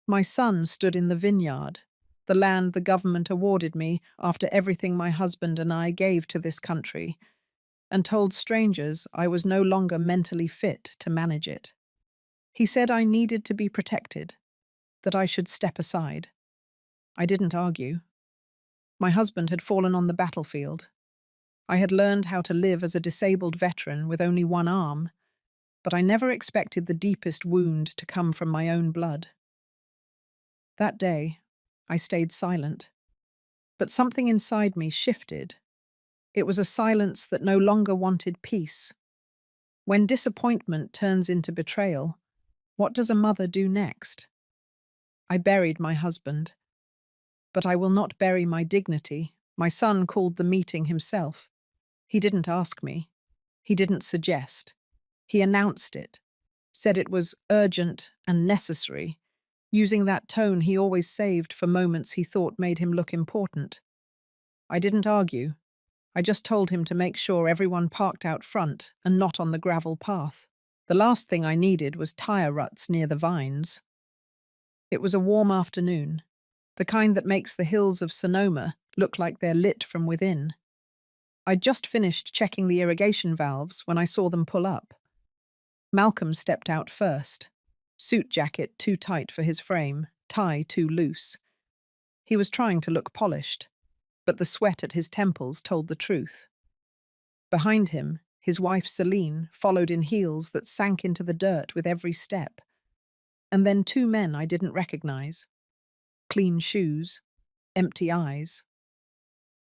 My son stood in the vineyard, the land the government awarded me after everything my husband and I gave to this country, and told strangers I was no longer mentally fit to manage it. He said I needed to be protected, that I should step aside. I didn't argue. My husband had fallen on the battlefield. I had learned how to live as a disabled veteran with only one arm, but I never expected the deepest wound to come from my own blood. That day, I stayed silent, but something inside me shifted. It was a silence that no longer wanted peace. When disappointment turns into betrayal, what does a mother do next? I buried my husband, but I will not bury my dignity. My son called the meeting himself. He didn't ask me. He didn't suggest. He announced it, said it was urgent and necessary, using that tone he always saved for moments he thought made him look important. I didn't argue. I just told him to make sure everyone parked out front and not on the gravel path. The last thing I needed was tire ruts near the vines. It was a warm afternoon, the kind that makes the hills of Sonoma look like they're lit from within. I'd just finished checking the irrigation valves when I saw them pull up. Malcolm stepped out first. Suit jacket too tight for his frame, tie too loose. He was trying to look polished, but the sweat at his temples told the truth. Behind him, his wife Celine followed in heels that sank into the dirt with every step. And then two men I didn't recognize. Clean shoes, empty eyes.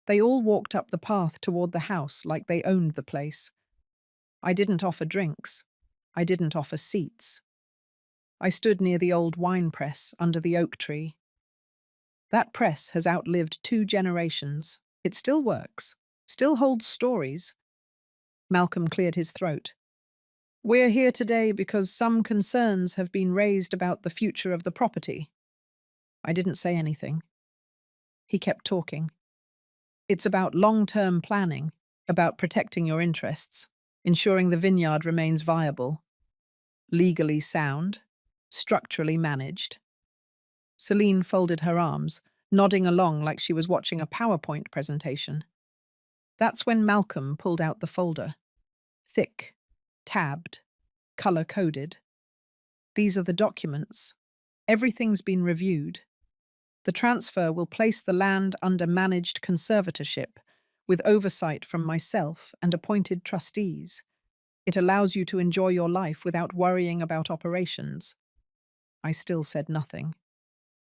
They all walked up the path toward the house like they owned the place. I didn't offer drinks. I didn't offer seats. I stood near the old wine press under the oak tree. That press has outlived 2 generations. It still works, still holds stories. Malcolm cleared his throat. We're here today because some concerns have been raised about the future of the property. I didn't say anything. He kept talking. It's about long-term planning, about protecting your interests, ensuring the vineyard remains viable, legally sound, structurally managed. Celine folded her arms, nodding along like she was watching a PowerPoint presentation. That's when Malcolm pulled out the folder. Thick, tabbed, color-coded. These are the documents. Everything's been reviewed. The transfer will place the land under managed conservatorship, with oversight from myself and appointed trustees. It allows you to enjoy your life without worrying about operations. I still said nothing.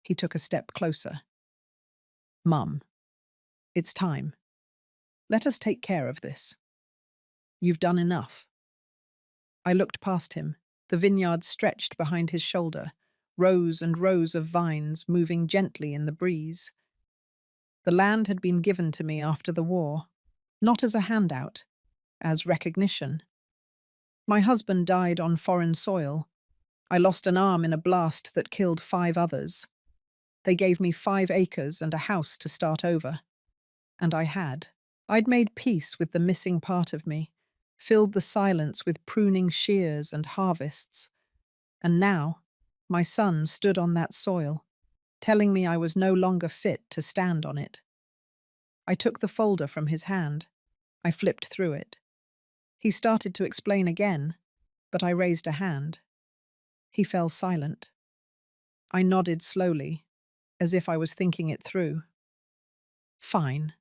He took a step closer. Mum, it's time. Let us take care of this. You've done enough. I looked past him. The vineyard stretched behind his shoulder, rows and rows of vines moving gently in the breeze. The land had been given to me after the war, not as a handout, as recognition. My husband died on foreign soil. I lost an arm in a blast that killed 5 others. They gave me 5 acres and a house to start over. And I had. I'd made peace with the missing part of me, filled the silence with pruning shears and harvests. And now, my son stood on that soil, telling me I was no longer fit to stand on it. I took the folder from his hand. I flipped through it. He started to explain again, but I raised a hand. He fell silent. I nodded slowly, as if I was thinking it through. Fine,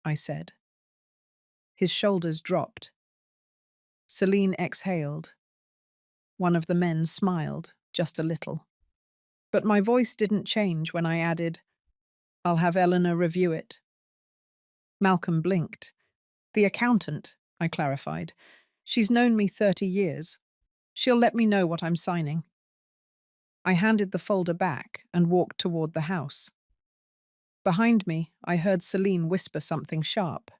I said. His shoulders dropped. Celine exhaled. One of the men smiled, just a little. But my voice didn't change when I added, I'll have Eleanor review it. Malcolm blinked. The accountant, I clarified. She's known me 30 years. She'll let me know what I'm signing. I handed the folder back and walked toward the house. Behind me, I heard Celine whisper something sharp.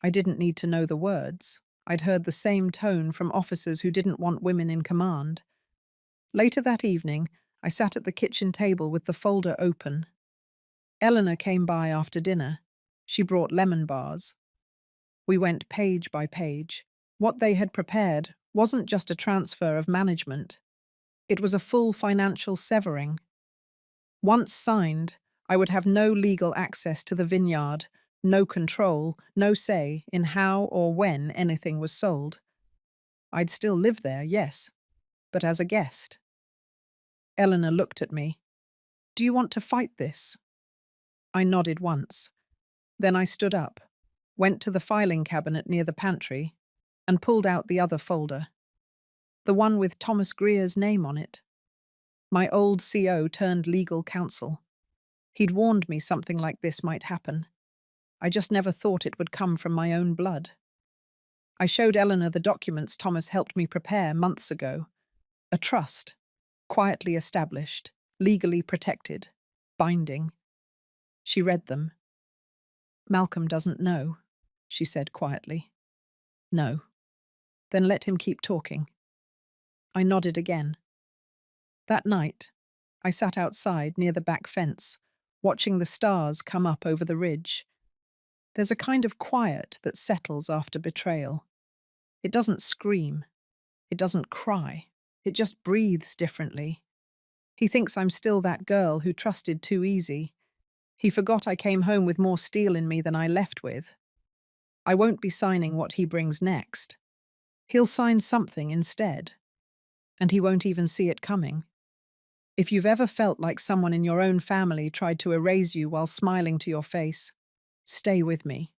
I didn't need to know the words. I'd heard the same tone from officers who didn't want women in command. Later that evening, I sat at the kitchen table with the folder open. Eleanor came by after dinner. She brought lemon bars. We went page by page. What they had prepared wasn't just a transfer of management. It was a full financial severing. Once signed, I would have no legal access to the vineyard, no control, no say in how or when anything was sold. I'd still live there, yes, but as a guest. Eleanor looked at me. Do you want to fight this? I nodded once. Then I stood up, went to the filing cabinet near the pantry, and pulled out the other folder. The one with Thomas Greer's name on it. My old CO turned legal counsel. He'd warned me something like this might happen. I just never thought it would come from my own blood. I showed Eleanor the documents Thomas helped me prepare months ago. A trust, quietly established, legally protected, binding. She read them. Malcolm doesn't know, she said quietly. No. Then let him keep talking. I nodded again. That night, I sat outside near the back fence, watching the stars come up over the ridge. There's a kind of quiet that settles after betrayal. It doesn't scream. It doesn't cry. It just breathes differently. He thinks I'm still that girl who trusted too easy. He forgot I came home with more steel in me than I left with. I won't be signing what he brings next. He'll sign something instead. And he won't even see it coming. If you've ever felt like someone in your own family tried to erase you while smiling to your face, stay with me.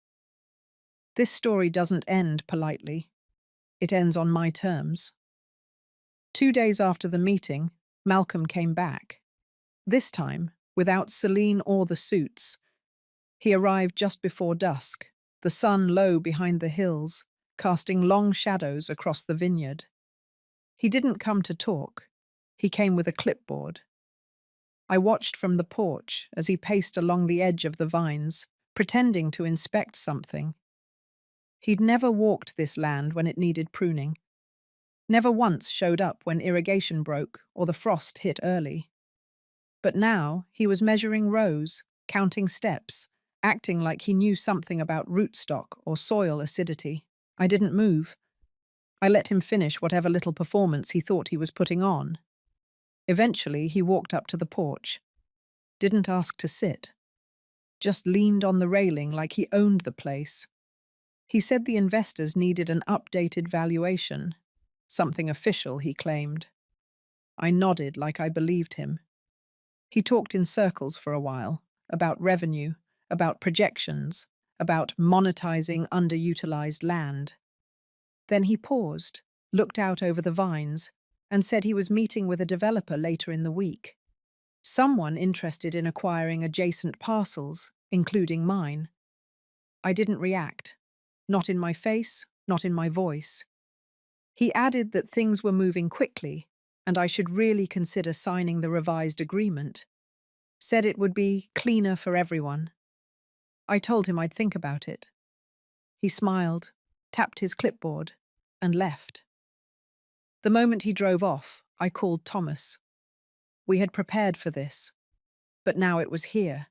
This story doesn't end politely. It ends on my terms. 2 days after the meeting, Malcolm came back. This time, without Celine or the suits. He arrived just before dusk, the sun low behind the hills, casting long shadows across the vineyard. He didn't come to talk. He came with a clipboard. I watched from the porch as he paced along the edge of the vines, pretending to inspect something. He'd never walked this land when it needed pruning. Never once showed up when irrigation broke or the frost hit early. But now he was measuring rows, counting steps, acting like he knew something about rootstock or soil acidity. I didn't move. I let him finish whatever little performance he thought he was putting on. Eventually, he walked up to the porch. Didn't ask to sit. Just leaned on the railing like he owned the place. He said the investors needed an updated valuation. Something official, he claimed. I nodded like I believed him. He talked in circles for a while, about revenue, about projections, about monetizing underutilized land. Then he paused, looked out over the vines, and said he was meeting with a developer later in the week. Someone interested in acquiring adjacent parcels, including mine. I didn't react. Not in my face, not in my voice. He added that things were moving quickly, and I should really consider signing the revised agreement. Said it would be cleaner for everyone. I told him I'd think about it. He smiled, tapped his clipboard, and left. The moment he drove off, I called Thomas. We had prepared for this, but now it was here,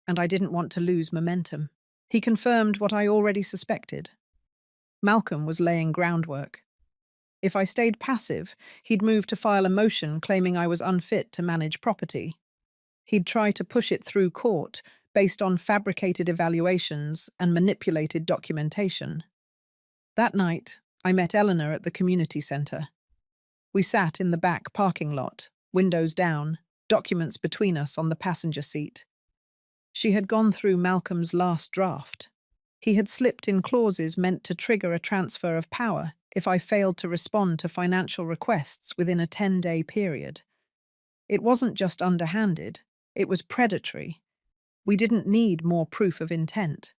and I didn't want to lose momentum. He confirmed what I already suspected. Malcolm was laying groundwork. If I stayed passive, he'd move to file a motion claiming I was unfit to manage property. He'd try to push it through court based on fabricated evaluations and manipulated documentation. That night, I met Eleanor at the community centre. We sat in the back parking lot, windows down, documents between us on the passenger seat. She had gone through Malcolm's last draft. He had slipped in clauses meant to trigger a transfer of power if I failed to respond to financial requests within a 10-day period. It wasn't just underhanded, it was predatory. We didn't need more proof of intent.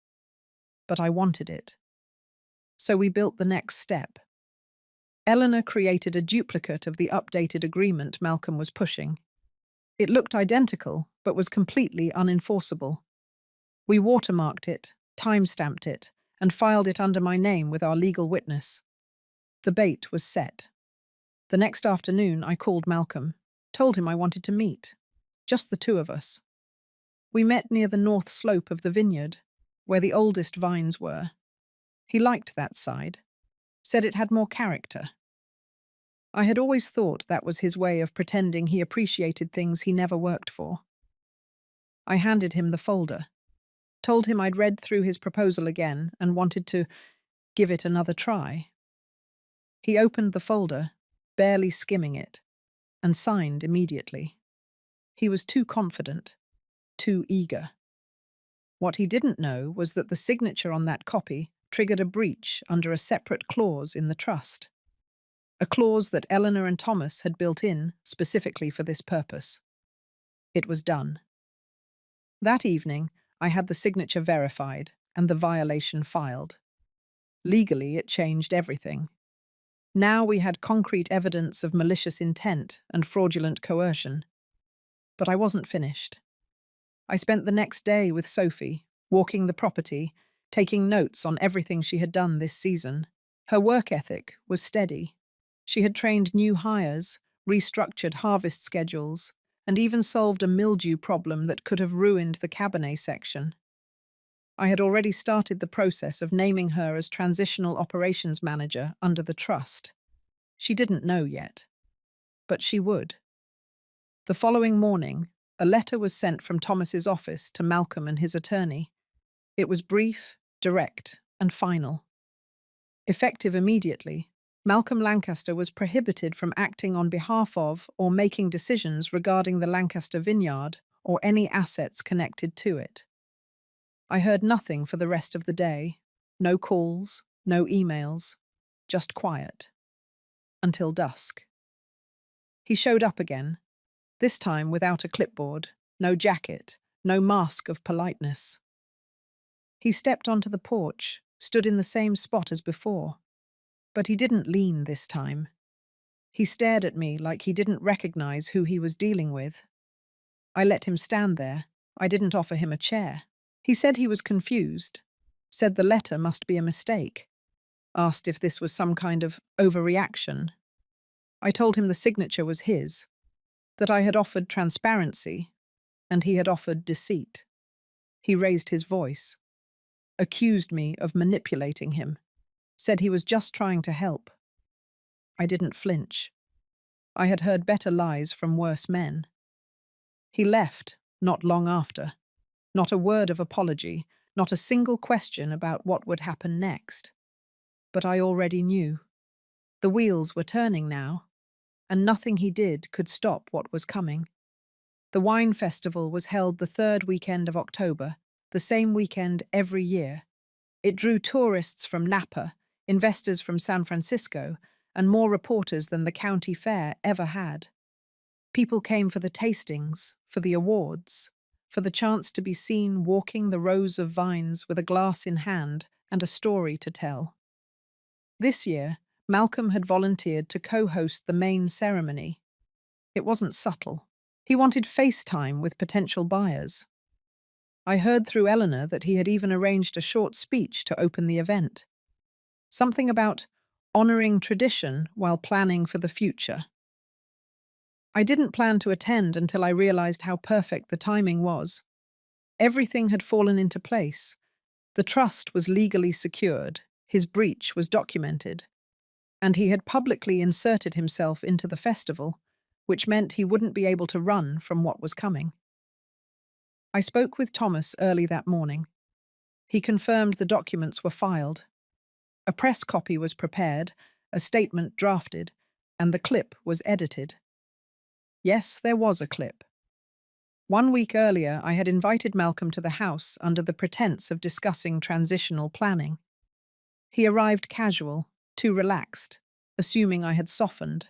But I wanted it. So we built the next step. Eleanor created a duplicate of the updated agreement Malcolm was pushing. It looked identical, but was completely unenforceable. We watermarked it, time-stamped it, and filed it under my name with our legal witness. The bait was set. The next afternoon, I called Malcolm, told him I wanted to meet. Just the two of us. We met near the north slope of the vineyard, where the oldest vines were. He liked that side, said it had more character. I had always thought that was his way of pretending he appreciated things he never worked for. I handed him the folder, told him I'd read through his proposal again and wanted to give it another try. He opened the folder, barely skimming it, and signed immediately. He was too confident, too eager. What he didn't know was that the signature on that copy triggered a breach under a separate clause in the trust, a clause that Eleanor and Thomas had built in specifically for this purpose. It was done. That evening, I had the signature verified and the violation filed. Legally, it changed everything. Now we had concrete evidence of malicious intent and fraudulent coercion. But I wasn't finished. I spent the next day with Sophie, walking the property, taking notes on everything she had done this season. Her work ethic was steady. She had trained new hires, restructured harvest schedules, and even solved a mildew problem that could have ruined the Cabernet section. I had already started the process of naming her as Transitional Operations Manager under the trust. She didn't know yet, but she would. The following morning, a letter was sent from Thomas's office to Malcolm and his attorney. It was brief, direct, and final. Effective immediately, Malcolm Lancaster was prohibited from acting on behalf of or making decisions regarding the Lancaster Vineyard or any assets connected to it. I heard nothing for the rest of the day. No calls, no emails, just quiet. Until dusk. He showed up again, this time without a clipboard, no jacket, no mask of politeness. He stepped onto the porch, stood in the same spot as before. But he didn't lean this time. He stared at me like he didn't recognize who he was dealing with. I let him stand there. I didn't offer him a chair. He said he was confused, said the letter must be a mistake, asked if this was some kind of overreaction. I told him the signature was his, that I had offered transparency, and he had offered deceit. He raised his voice, accused me of manipulating him, said he was just trying to help. I didn't flinch. I had heard better lies from worse men. He left, not long after. Not a word of apology, not a single question about what would happen next. But I already knew. The wheels were turning now, and nothing he did could stop what was coming. The wine festival was held the third weekend of October, the same weekend every year. It drew tourists from Napa, investors from San Francisco, and more reporters than the county fair ever had. People came for the tastings, for the awards, for the chance to be seen walking the rows of vines with a glass in hand and a story to tell. This year, Malcolm had volunteered to co-host the main ceremony. It wasn't subtle. He wanted FaceTime with potential buyers. I heard through Eleanor that he had even arranged a short speech to open the event. Something about honoring tradition while planning for the future. I didn't plan to attend until I realized how perfect the timing was. Everything had fallen into place. The trust was legally secured, his breach was documented, and he had publicly inserted himself into the festival, which meant he wouldn't be able to run from what was coming. I spoke with Thomas early that morning. He confirmed the documents were filed. A press copy was prepared, a statement drafted, and the clip was edited. Yes, there was a clip. 1 week earlier, I had invited Malcolm to the house under the pretense of discussing transitional planning. He arrived casual, too relaxed, assuming I had softened.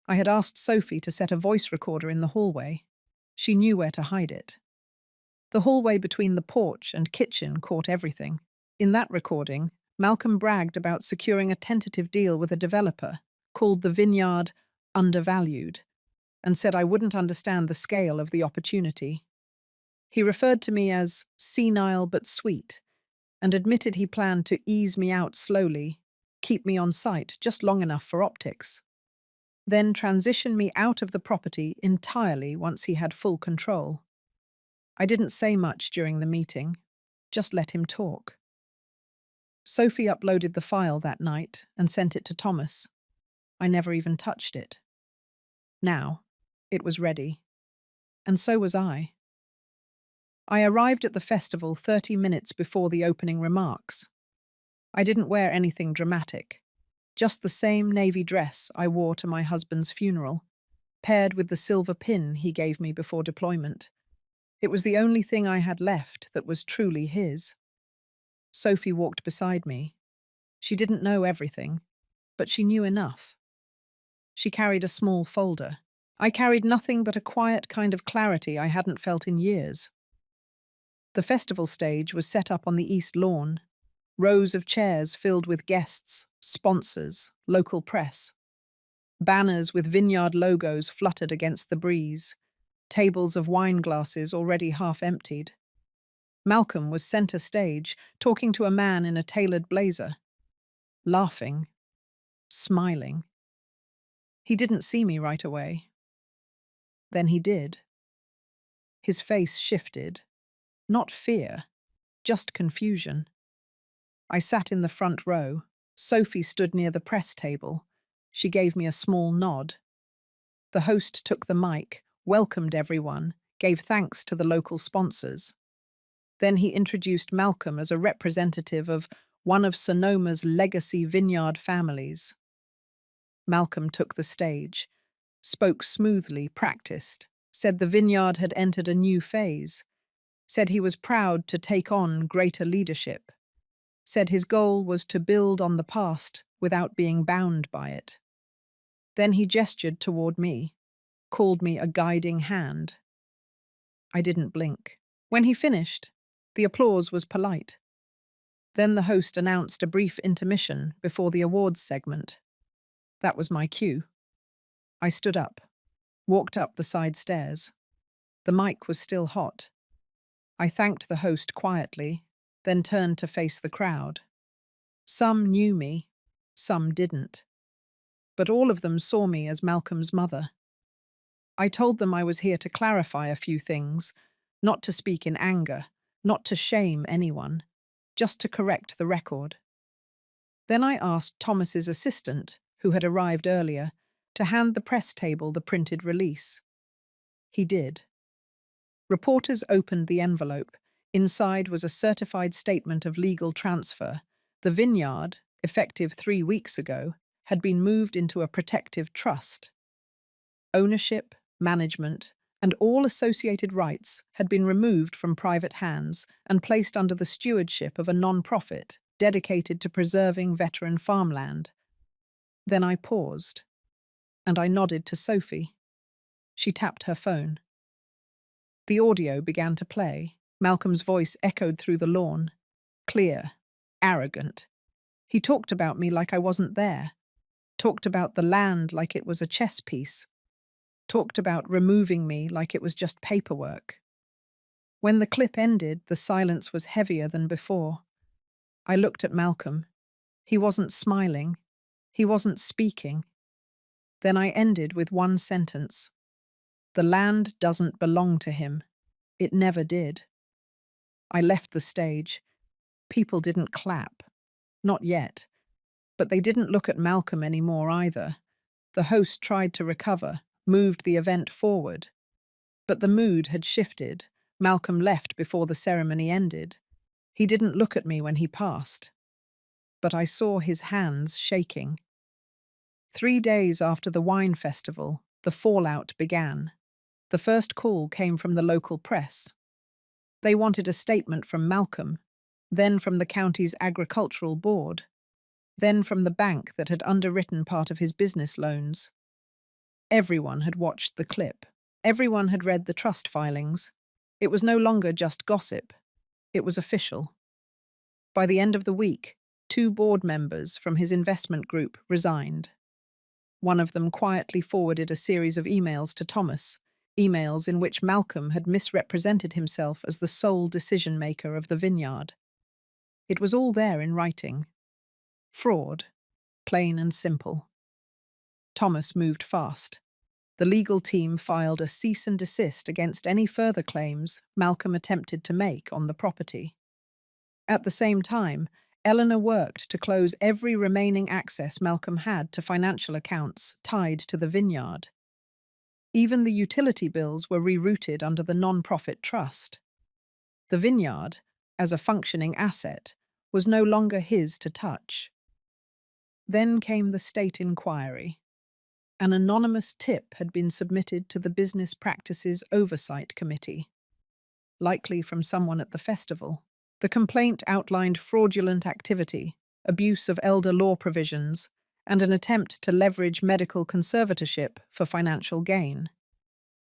I had asked Sophie to set a voice recorder in the hallway. She knew where to hide it. The hallway between the porch and kitchen caught everything. In that recording, Malcolm bragged about securing a tentative deal with a developer, called the Vineyard Undervalued, and said I wouldn't understand the scale of the opportunity. He referred to me as senile but sweet, and admitted he planned to ease me out slowly, keep me on site just long enough for optics, then transition me out of the property entirely once he had full control. I didn't say much during the meeting, just let him talk. Sophie uploaded the file that night and sent it to Thomas. I never even touched it. Now, it was ready. And so was I. I arrived at the festival 30 minutes before the opening remarks. I didn't wear anything dramatic, just the same navy dress I wore to my husband's funeral, paired with the silver pin he gave me before deployment. It was the only thing I had left that was truly his. Sophie walked beside me. She didn't know everything, but she knew enough. She carried a small folder. I carried nothing but a quiet kind of clarity I hadn't felt in years. The festival stage was set up on the east lawn, rows of chairs filled with guests, sponsors, local press. Banners with vineyard logos fluttered against the breeze, tables of wine glasses already half emptied. Malcolm was center stage, talking to a man in a tailored blazer, laughing, smiling. He didn't see me right away. Then he did. His face shifted. Not fear, just confusion. I sat in the front row. Sophie stood near the press table. She gave me a small nod. The host took the mic, welcomed everyone, gave thanks to the local sponsors. Then he introduced Malcolm as a representative of one of Sonoma's legacy vineyard families. Malcolm took the stage, spoke smoothly, practiced, said the vineyard had entered a new phase, said he was proud to take on greater leadership, said his goal was to build on the past without being bound by it. Then he gestured toward me, called me a guiding hand. I didn't blink. When he finished, the applause was polite. Then the host announced a brief intermission before the awards segment. That was my cue. I stood up, walked up the side stairs. The mic was still hot. I thanked the host quietly, then turned to face the crowd. Some knew me, some didn't. But all of them saw me as Malcolm's mother. I told them I was here to clarify a few things, not to speak in anger, not to shame anyone, just to correct the record. Then I asked Thomas's assistant, who had arrived earlier, to hand the press table the printed release. He did. Reporters opened the envelope. Inside was a certified statement of legal transfer. The vineyard, effective 3 weeks ago, had been moved into a protective trust. Ownership, management, and all associated rights had been removed from private hands and placed under the stewardship of a non-profit dedicated to preserving veteran farmland. Then I paused, and I nodded to Sophie. She tapped her phone. The audio began to play. Malcolm's voice echoed through the lawn. Clear, arrogant. He talked about me like I wasn't there. Talked about the land like it was a chess piece. Talked about removing me like it was just paperwork. When the clip ended, the silence was heavier than before. I looked at Malcolm. He wasn't smiling. He wasn't speaking. Then I ended with one sentence. The land doesn't belong to him. It never did. I left the stage. People didn't clap. Not yet. But they didn't look at Malcolm anymore either. The host tried to recover, moved the event forward. But the mood had shifted. Malcolm left before the ceremony ended. He didn't look at me when he passed. But I saw his hands shaking. 3 days after the wine festival, the fallout began. The first call came from the local press. They wanted a statement from Malcolm, then from the county's agricultural board, then from the bank that had underwritten part of his business loans. Everyone had watched the clip. Everyone had read the trust filings. It was no longer just gossip. It was official. By the end of the week, 2 board members from his investment group resigned. One of them quietly forwarded a series of emails to Thomas, emails in which Malcolm had misrepresented himself as the sole decision-maker of the vineyard. It was all there in writing. Fraud, plain and simple. Thomas moved fast. The legal team filed a cease and desist against any further claims Malcolm attempted to make on the property. At the same time, Eleanor worked to close every remaining access Malcolm had to financial accounts tied to the vineyard. Even the utility bills were rerouted under the non-profit trust. The vineyard, as a functioning asset, was no longer his to touch. Then came the state inquiry. An anonymous tip had been submitted to the Business Practices Oversight Committee, likely from someone at the festival. The complaint outlined fraudulent activity, abuse of elder law provisions, and an attempt to leverage medical conservatorship for financial gain.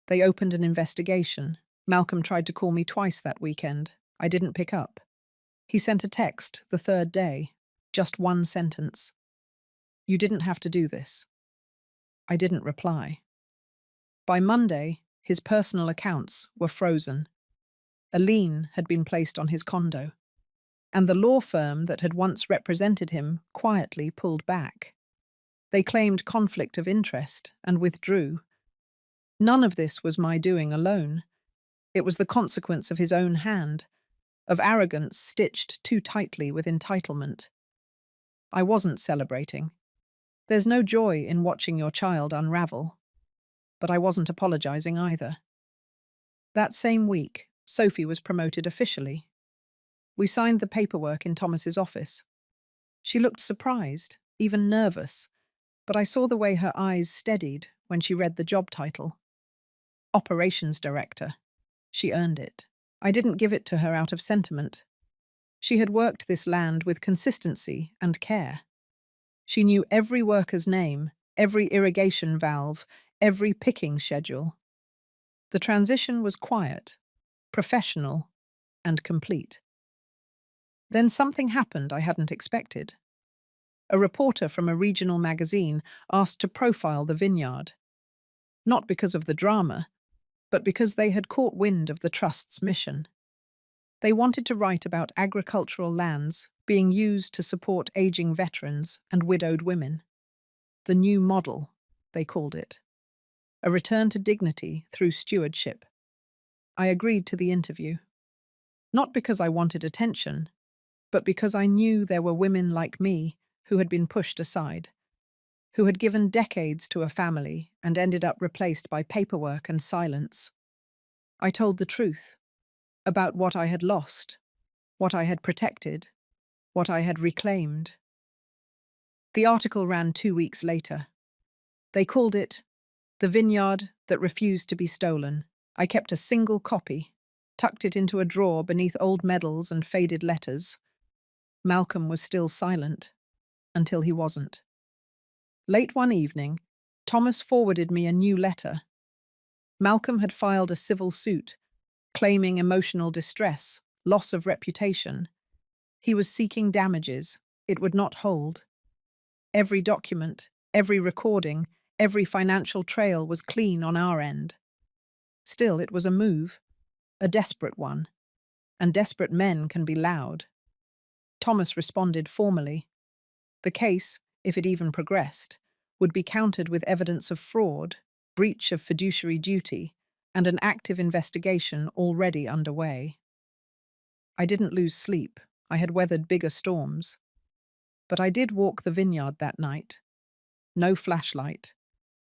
They opened an investigation. Malcolm tried to call me twice that weekend. I didn't pick up. He sent a text the third day, just one sentence. "You didn't have to do this." I didn't reply. By Monday, his personal accounts were frozen. A lien had been placed on his condo, and the law firm that had once represented him quietly pulled back. They claimed conflict of interest and withdrew. None of this was my doing alone. It was the consequence of his own hand, of arrogance stitched too tightly with entitlement. I wasn't celebrating. There's no joy in watching your child unravel. But I wasn't apologizing either. That same week, Sophie was promoted officially. We signed the paperwork in Thomas's office. She looked surprised, even nervous, but I saw the way her eyes steadied when she read the job title. Operations Director. She earned it. I didn't give it to her out of sentiment. She had worked this land with consistency and care. She knew every worker's name, every irrigation valve, every picking schedule. The transition was quiet, professional, and complete. Then something happened I hadn't expected. A reporter from a regional magazine asked to profile the vineyard. Not because of the drama, but because they had caught wind of the Trust's mission. They wanted to write about agricultural lands being used to support aging veterans and widowed women. The new model, they called it. A return to dignity through stewardship. I agreed to the interview. Not because I wanted attention, but because I knew there were women like me who had been pushed aside, who had given decades to a family and ended up replaced by paperwork and silence. I told the truth about what I had lost, what I had protected, what I had reclaimed. The article ran 2 weeks later. They called it "The Vineyard That Refused to Be Stolen." I kept a single copy, tucked it into a drawer beneath old medals and faded letters. Malcolm was still silent, until he wasn't. Late one evening, Thomas forwarded me a new letter. Malcolm had filed a civil suit, claiming emotional distress, loss of reputation. He was seeking damages. It would not hold. Every document, every recording, every financial trail was clean on our end. Still, it was a move, a desperate one, and desperate men can be loud. Thomas responded formally. The case, if it even progressed, would be countered with evidence of fraud, breach of fiduciary duty, and an active investigation already underway. I didn't lose sleep. I had weathered bigger storms. But I did walk the vineyard that night. No flashlight,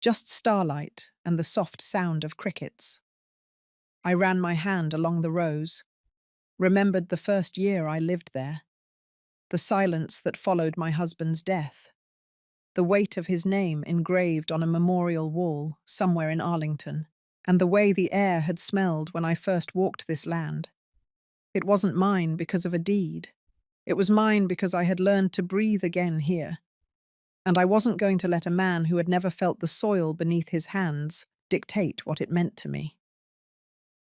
just starlight and the soft sound of crickets. I ran my hand along the rows, remembered the first year I lived there, the silence that followed my husband's death, the weight of his name engraved on a memorial wall somewhere in Arlington, and the way the air had smelled when I first walked this land. It wasn't mine because of a deed. It was mine because I had learned to breathe again here. And I wasn't going to let a man who had never felt the soil beneath his hands dictate what it meant to me.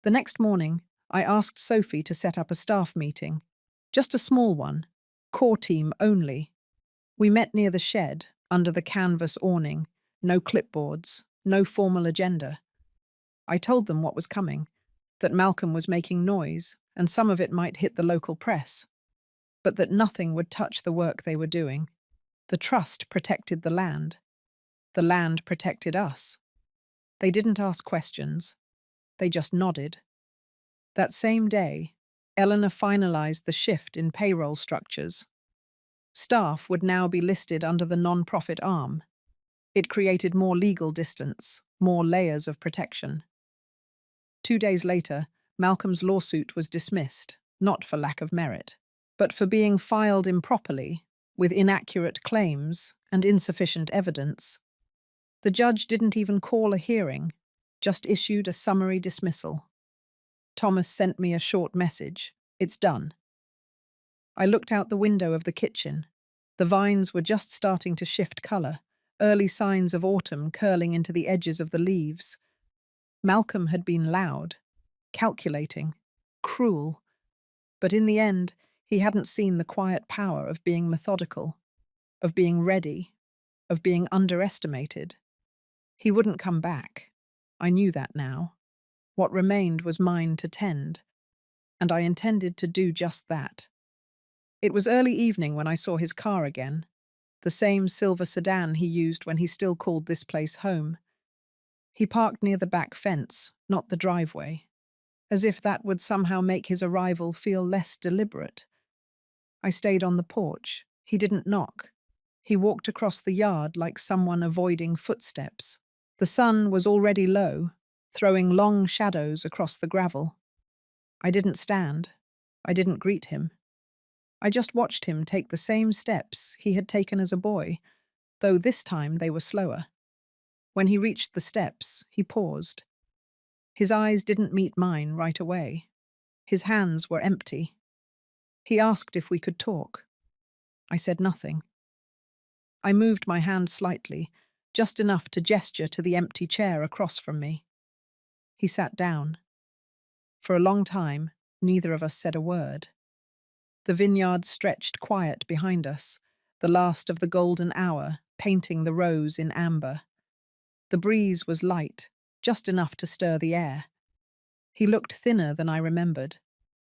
The next morning, I asked Sophie to set up a staff meeting. Just a small one, core team only. We met near the shed, under the canvas awning, no clipboards, no formal agenda. I told them what was coming, that Malcolm was making noise, and some of it might hit the local press, but that nothing would touch the work they were doing. The Trust protected the land. The land protected us. They didn't ask questions. They just nodded. That same day, Eleanor finalized the shift in payroll structures. Staff would now be listed under the non-profit arm. It created more legal distance, more layers of protection. 2 days later, Malcolm's lawsuit was dismissed, not for lack of merit, but for being filed improperly, with inaccurate claims and insufficient evidence. The judge didn't even call a hearing, just issued a summary dismissal. Thomas sent me a short message. "It's done." I looked out the window of the kitchen. The vines were just starting to shift color, early signs of autumn curling into the edges of the leaves. Malcolm had been loud, calculating, cruel, but in the end, he hadn't seen the quiet power of being methodical, of being ready, of being underestimated. He wouldn't come back. I knew that now. What remained was mine to tend, and I intended to do just that. It was early evening when I saw his car again, the same silver sedan he used when he still called this place home. He parked near the back fence, not the driveway, as if that would somehow make his arrival feel less deliberate. I stayed on the porch. He didn't knock. He walked across the yard like someone avoiding footsteps. The sun was already low, throwing long shadows across the gravel. I didn't stand. I didn't greet him. I just watched him take the same steps he had taken as a boy, though this time they were slower. When he reached the steps, he paused. His eyes didn't meet mine right away. His hands were empty. He asked if we could talk. I said nothing. I moved my hand slightly, just enough to gesture to the empty chair across from me. He sat down. For a long time, neither of us said a word. The vineyard stretched quiet behind us, the last of the golden hour painting the rose in amber. The breeze was light, just enough to stir the air. He looked thinner than I remembered,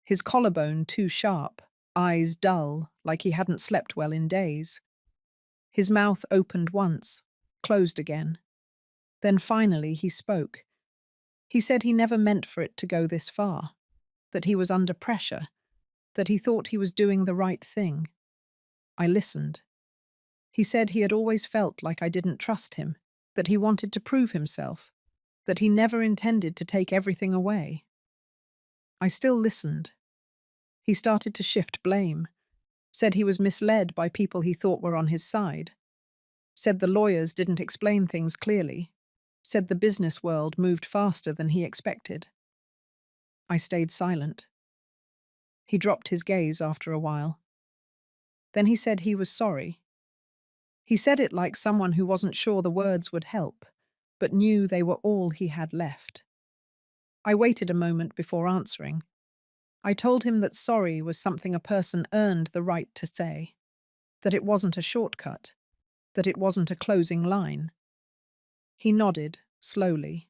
his collarbone too sharp, eyes dull, like he hadn't slept well in days. His mouth opened once, closed again. Then finally he spoke. He said he never meant for it to go this far, that he was under pressure, that he thought he was doing the right thing. I listened. He said he had always felt like I didn't trust him, that he wanted to prove himself, that he never intended to take everything away. I still listened. He started to shift blame, said he was misled by people he thought were on his side, said the lawyers didn't explain things clearly, said the business world moved faster than he expected. I stayed silent. He dropped his gaze after a while. Then he said he was sorry. He said it like someone who wasn't sure the words would help, but knew they were all he had left. I waited a moment before answering. I told him that sorry was something a person earned the right to say, that it wasn't a shortcut, that it wasn't a closing line. He nodded, slowly.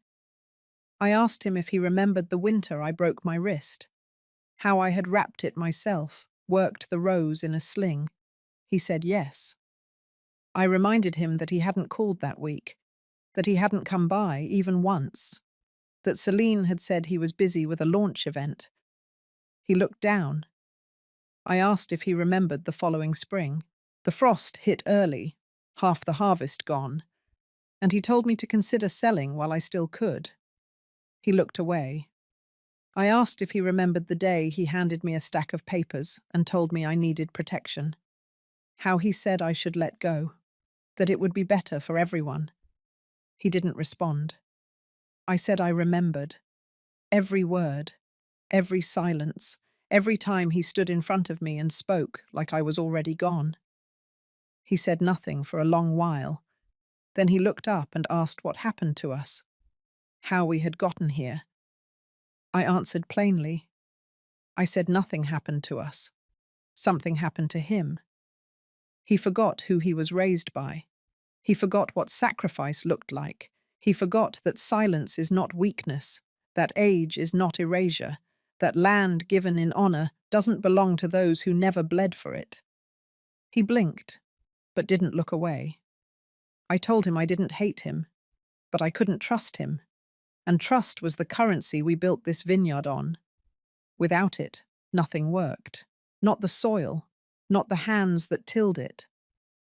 I asked him if he remembered the winter I broke my wrist, how I had wrapped it myself, worked the rose in a sling. He said yes. I reminded him that he hadn't called that week, that he hadn't come by even once, that Celine had said he was busy with a launch event. He looked down. I asked if he remembered the following spring. The frost hit early, half the harvest gone, and he told me to consider selling while I still could. He looked away. I asked if he remembered the day he handed me a stack of papers and told me I needed protection. How he said I should let go, that it would be better for everyone. He didn't respond. I said I remembered. Every word, every silence, every time he stood in front of me and spoke like I was already gone. He said nothing for a long while. Then he looked up and asked what happened to us, how we had gotten here. I answered plainly. I said nothing happened to us. Something happened to him. He forgot who he was raised by. He forgot what sacrifice looked like. He forgot that silence is not weakness, that age is not erasure, that land given in honor doesn't belong to those who never bled for it. He blinked, but didn't look away. I told him I didn't hate him, but I couldn't trust him, and trust was the currency we built this vineyard on. Without it, nothing worked. Not the soil, not the hands that tilled it,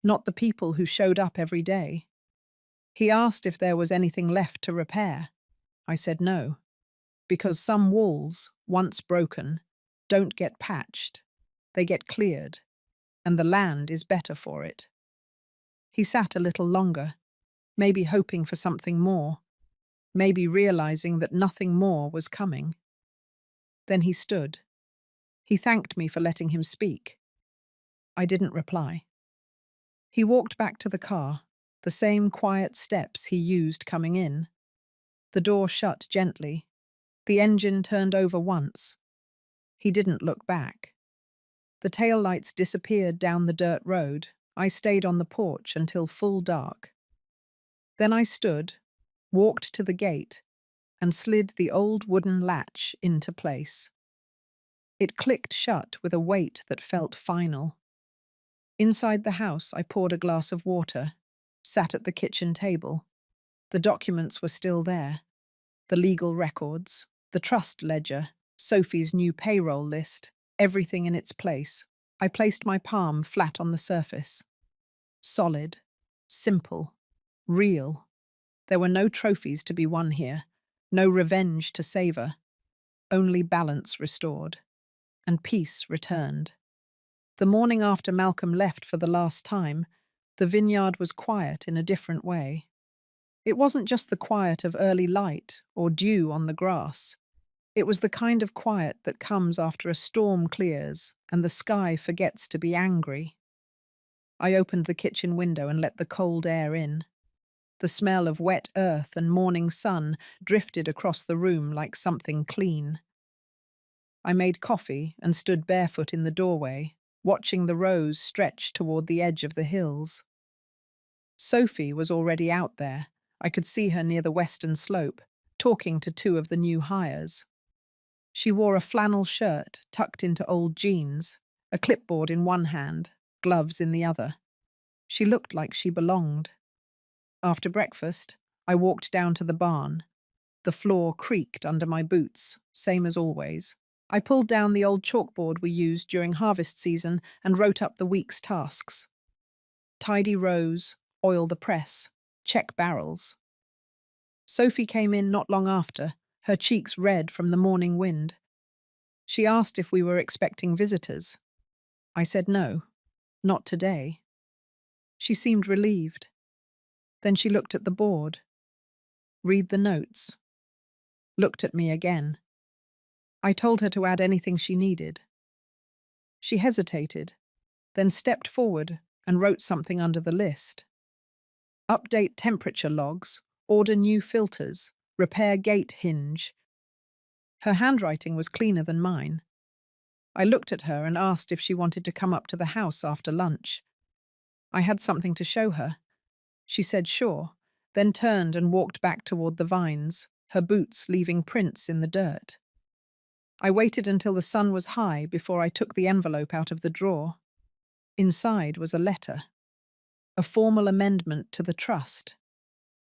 not the people who showed up every day. He asked if there was anything left to repair. I said no. because some walls, once broken, don't get patched. They get cleared, and the land is better for it. He sat a little longer, maybe hoping for something more, maybe realizing that nothing more was coming. Then he stood. He thanked me for letting him speak. I didn't reply. He walked back to the car, the same quiet steps he used coming in. The door shut gently. The engine turned over once. He didn't look back. The taillights disappeared down the dirt road. I stayed on the porch until full dark. Then I stood, walked to the gate, and slid the old wooden latch into place. It clicked shut with a weight that felt final. Inside the house, I poured a glass of water, sat at the kitchen table. The documents were still there. The legal records, the trust ledger, Sophie's new payroll list, everything in its place. I placed my palm flat on the surface. Solid, simple, real. There were no trophies to be won here, no revenge to savor, only balance restored, and peace returned. The morning after Malcolm left for the last time, the vineyard was quiet in a different way. It wasn't just the quiet of early light or dew on the grass. It was the kind of quiet that comes after a storm clears and the sky forgets to be angry. I opened the kitchen window and let the cold air in. The smell of wet earth and morning sun drifted across the room like something clean. I made coffee and stood barefoot in the doorway, watching the rows stretch toward the edge of the hills. Sophie was already out there. I could see her near the western slope, talking to two of the new hires. She wore a flannel shirt tucked into old jeans, a clipboard in one hand, gloves in the other. She looked like she belonged. After breakfast, I walked down to the barn. The floor creaked under my boots, same as always. I pulled down the old chalkboard we used during harvest season and wrote up the week's tasks. Tidy rows, oil the press, check barrels. Sophie came in not long after, her cheeks red from the morning wind. She asked if we were expecting visitors. I said no, not today. She seemed relieved. Then she looked at the board. Read the notes. Looked at me again. I told her to add anything she needed. She hesitated, then stepped forward and wrote something under the list. Update temperature logs, order new filters, repair gate hinge. Her handwriting was cleaner than mine. I looked at her and asked if she wanted to come up to the house after lunch. I had something to show her. She said sure, then turned and walked back toward the vines, her boots leaving prints in the dirt. I waited until the sun was high before I took the envelope out of the drawer. Inside was a letter, a formal amendment to the trust.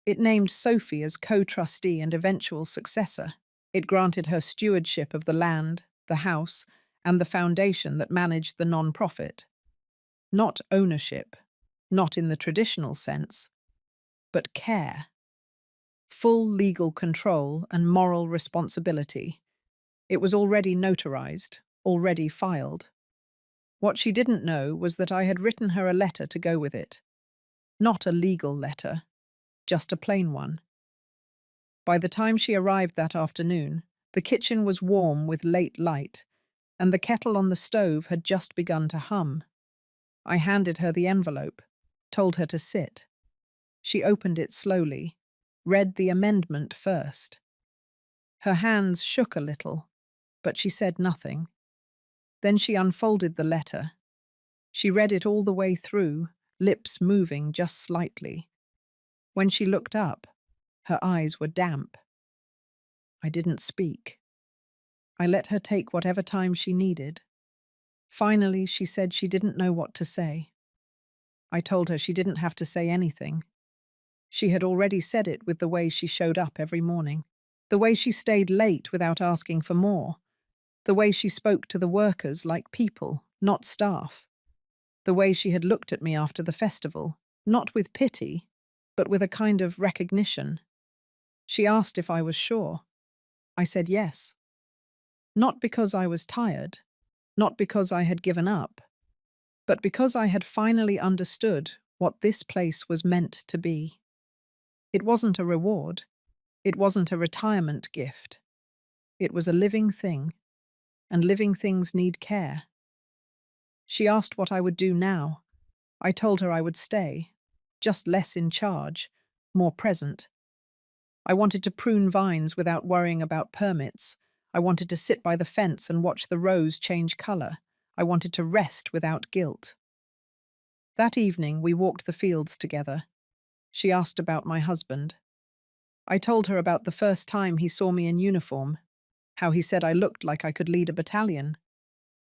It named Sophie as co-trustee and eventual successor. It granted her stewardship of the land, the house, and the foundation that managed the non-profit. Not ownership, not in the traditional sense, but care. Full legal control and moral responsibility. It was already notarized, already filed. What she didn't know was that I had written her a letter to go with it. Not a legal letter, just a plain one. By the time she arrived that afternoon, the kitchen was warm with late light, and the kettle on the stove had just begun to hum. I handed her the envelope, told her to sit. She opened it slowly, read the amendment first. Her hands shook a little, but she said nothing. Then she unfolded the letter. She read it all the way through, lips moving just slightly. When she looked up, her eyes were damp. I didn't speak. I let her take whatever time she needed. Finally, she said she didn't know what to say. I told her she didn't have to say anything. She had already said it with the way she showed up every morning, the way she stayed late without asking for more, the way she spoke to the workers like people, not staff, the way she had looked at me after the festival, not with pity, but with a kind of recognition. She asked if I was sure. I said yes. Not because I was tired, not because I had given up, but because I had finally understood what this place was meant to be. It wasn't a reward. It wasn't a retirement gift. It was a living thing, and living things need care. She asked what I would do now. I told her I would stay, just less in charge, more present. I wanted to prune vines without worrying about permits. I wanted to sit by the fence and watch the rows change colour. I wanted to rest without guilt. That evening, we walked the fields together. She asked about my husband. I told her about the first time he saw me in uniform, how he said I looked like I could lead a battalion.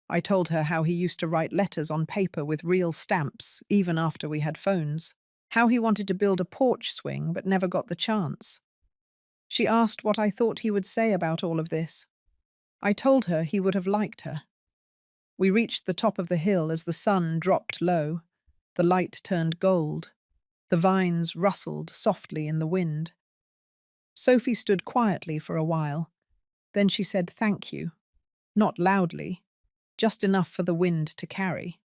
I told her how he used to write letters on paper with real stamps, even after we had phones, how he wanted to build a porch swing but never got the chance. She asked what I thought he would say about all of this. I told her he would have liked her. We reached the top of the hill as the sun dropped low. The light turned gold. The vines rustled softly in the wind. Sophie stood quietly for a while. Then she said thank you, not loudly, just enough for the wind to carry.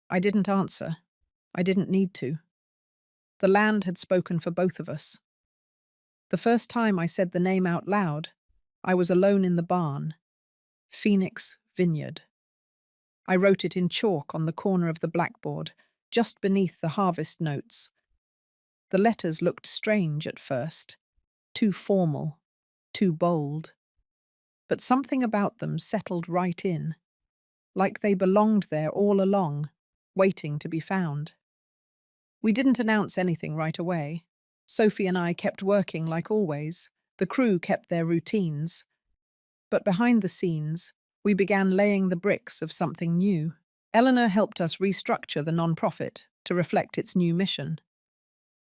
I didn't answer. I didn't need to. The land had spoken for both of us. The first time I said the name out loud, I was alone in the barn. Phoenix Vineyard. I wrote it in chalk on the corner of the blackboard, just beneath the harvest notes. The letters looked strange at first, too formal, too bold. But something about them settled right in, like they belonged there all along, waiting to be found. We didn't announce anything right away. Sophie and I kept working like always. The crew kept their routines. But behind the scenes, we began laying the bricks of something new. Eleanor helped us restructure the non-profit to reflect its new mission.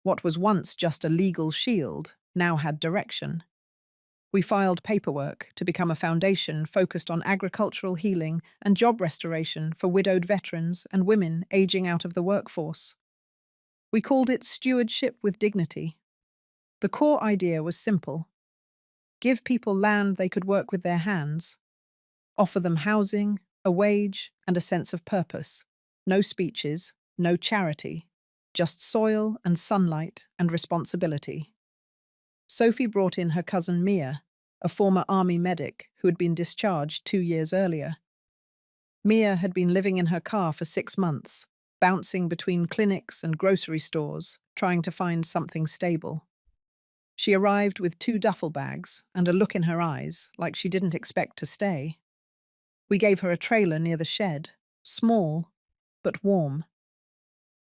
What was once just a legal shield now had direction. We filed paperwork to become a foundation focused on agricultural healing and job restoration for widowed veterans and women aging out of the workforce. We called it Stewardship with Dignity. The core idea was simple: give people land they could work with their hands, offer them housing, a wage, and a sense of purpose. No speeches, no charity, just soil and sunlight and responsibility. Sophie brought in her cousin Mia, a former army medic who had been discharged 2 years earlier. Mia had been living in her car for 6 months, bouncing between clinics and grocery stores, trying to find something stable. She arrived with 2 duffel bags and a look in her eyes like she didn't expect to stay. We gave her a trailer near the shed, small, but warm.